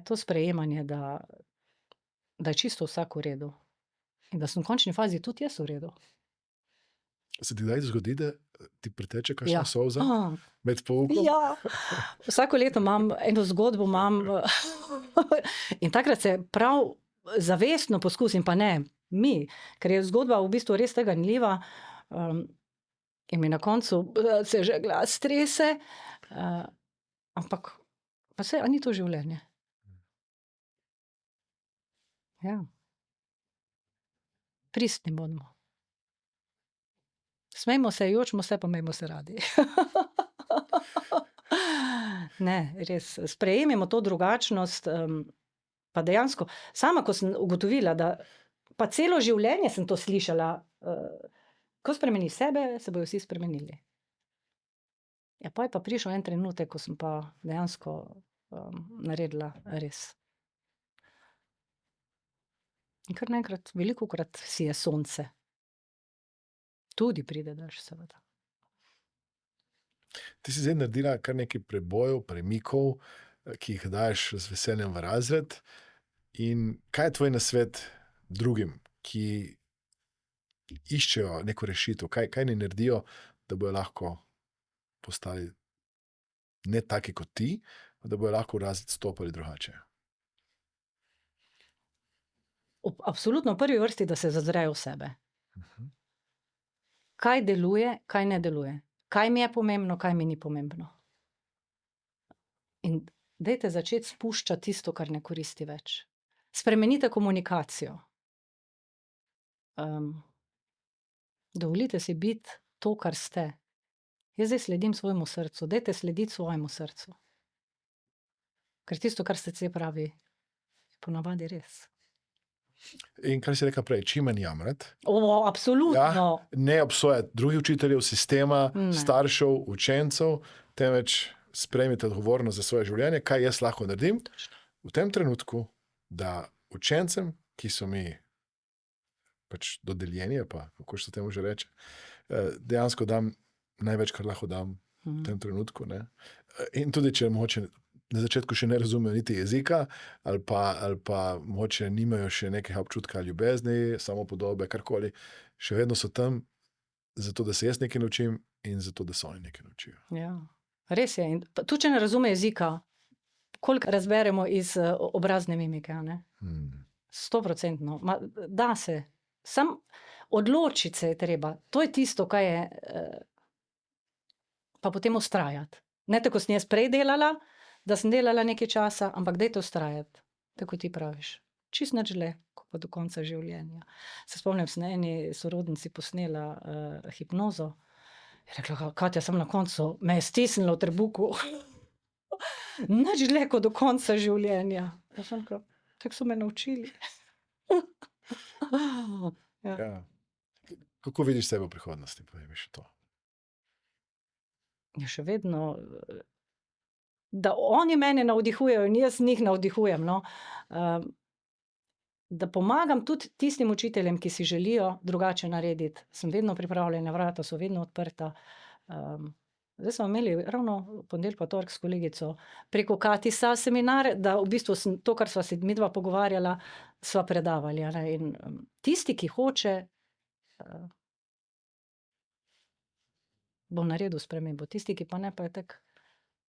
To sprejemanje, da je čisto vsak v redu. In da sem v končni fazi tudi jaz v redu. Se ti kdaj zgodi, da ti priteče kakšna Ja. solza med poukom? Ja, vsako leto imam eno zgodbo, in takrat se prav zavestno poskusim, pa ne mi, ker je zgodba v bistvu res tega ganljiva, in mi na koncu se že glas trese, ampak pa a ni to življenje. Ja. Pristni bodimo. Smejmo se, jočimo se, pa imejmo se radi. Ne, res, sprejemimo to drugačnost, pa dejansko, sama ko sem ugotovila, da pa celo življenje sem to slišala, ko spremeniš sebe, se bojo vsi spremenili. Ja, pa je pa prišel en trenutek, ko sem pa dejansko naredila res. In kar naenkrat, velikokrat si je sonce. Tudi pride dež, seveda. Ti si zdaj naredila kar nekaj prebojev, premikov, ki jih daješ z veseljem v razred. In kaj je tvoj nasvet drugim, ki iščejo neko rešitev? Kaj ne naredijo, da bojo lahko postali ne taki kot ti, da bojo lahko v razred stopili drugače? Absolutno v prvi vrsti, da se zazrejo v sebe. Kaj deluje, kaj ne deluje. Kaj mi je pomembno, kaj mi ni pomembno. In dajte začeti spuščati tisto, kar ne koristi več. Spremenite komunikacijo. Dovolite si biti to, kar ste. Jaz zdaj sledim svojemu srcu. Dajte slediti svojemu srcu. Ker tisto, kar srce pravi, je ponavadi res. In kar si rekla prej, čim manj jamrati. Absolutno. Ja, ne obsojati drugih učiteljev, sistema, staršev, učencev, temveč sprejmite odgovornost za svoje življenje, kaj jaz lahko naredim v tem trenutku, da učencem, ki so mi pač dodeljeni, pa kako se temu že reče, dejansko dam največ, kar lahko dam v tem trenutku. Ne? In tudi, če mogoče na začetku še ne razumejo niti jezika, ali pa mogoče nimajo še nekega občutka ljubezni, samopodobe, karkoli, še vedno so tam zato, da se jaz nekaj naučim in zato, da se oni nekaj naučijo. Ja, res je. In tudi, če ne razume jezika, koliko razberemo iz obrazne mimike, ne? 100%. Da se. Sam odločiti se je treba. To je tisto, kaj je, pa potem ustrajati. Ne tako sem jaz prej delala, da sem delala nekaj časa, ampak dajte ustrajati, tako ti praviš. Čist nič dlje, ko pa do konca življenja. Se spomnim, sem na eni sorodnici posnela hipnozo. Je rekla, Katja, sem na koncu, me je stisnila v trebuhu. Nič dlje, ko do konca življenja. Ja, sem rekla, tako so me naučili. Ja. Ja. Kako vidiš sebe v prihodnosti? Povej mi še to. Ja, še vedno, da oni mene navdihujejo in jaz njih navdihujem. No. Da pomagam tudi tistim učiteljem, ki si želijo drugače narediti. Sem vedno pripravljena, vrata so vedno odprta. Zdaj smo imeli ravno ponedeljek pa torek s kolegico preko Katisa seminar, da v bistvu sem to, kar sva se midva pogovarjala, sva predavali. Ne. In tisti, ki hoče, bom naredil spremembo. Tisti, ki pa ne, pa je tak,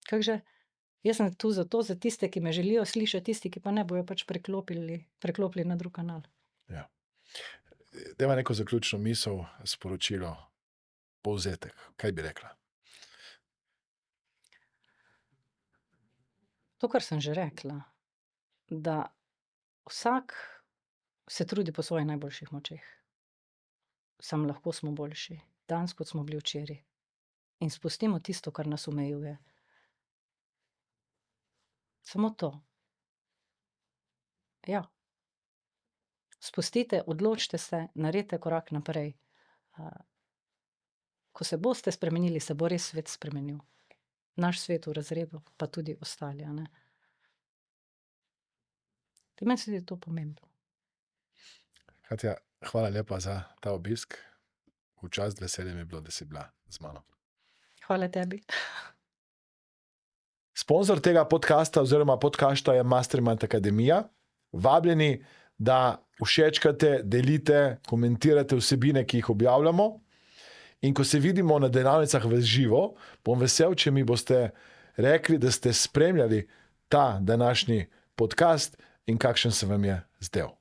kakže, jaz sem tu zato, za tiste, ki me želijo slišati, tisti, ki pa ne, bojo pač preklopili na drug kanal. Ja. Dajva neko zaključno misel, sporočilo, povzetek. Kaj bi rekla? To, kar sem že rekla, da vsak se trudi po svojih najboljših močeh. Sam lahko smo boljši, danes kot smo bili včeraj. In spustimo tisto, kar nas omejuje. Samo to. Ja. Spustite, odločite se, naredite korak naprej. Ko se boste spremenili, se bo res svet spremenil. Naš svet v razredu, pa tudi ostali. Ne? Meni se je to pomembno. Katja, hvala lepa za ta obisk. V čast, veselje mi je bilo, da si bila z mano. Hvala tebi. Sponzor tega podcasta oziroma podcasta je Mastermind Akademija. Vabljeni, da všečkate, delite, komentirate vsebine, ki jih objavljamo. In ko se vidimo na delavnicah v živo, bom vesel, če mi boste rekli, da ste spremljali ta današnji podcast in kakšen se vam je zdel.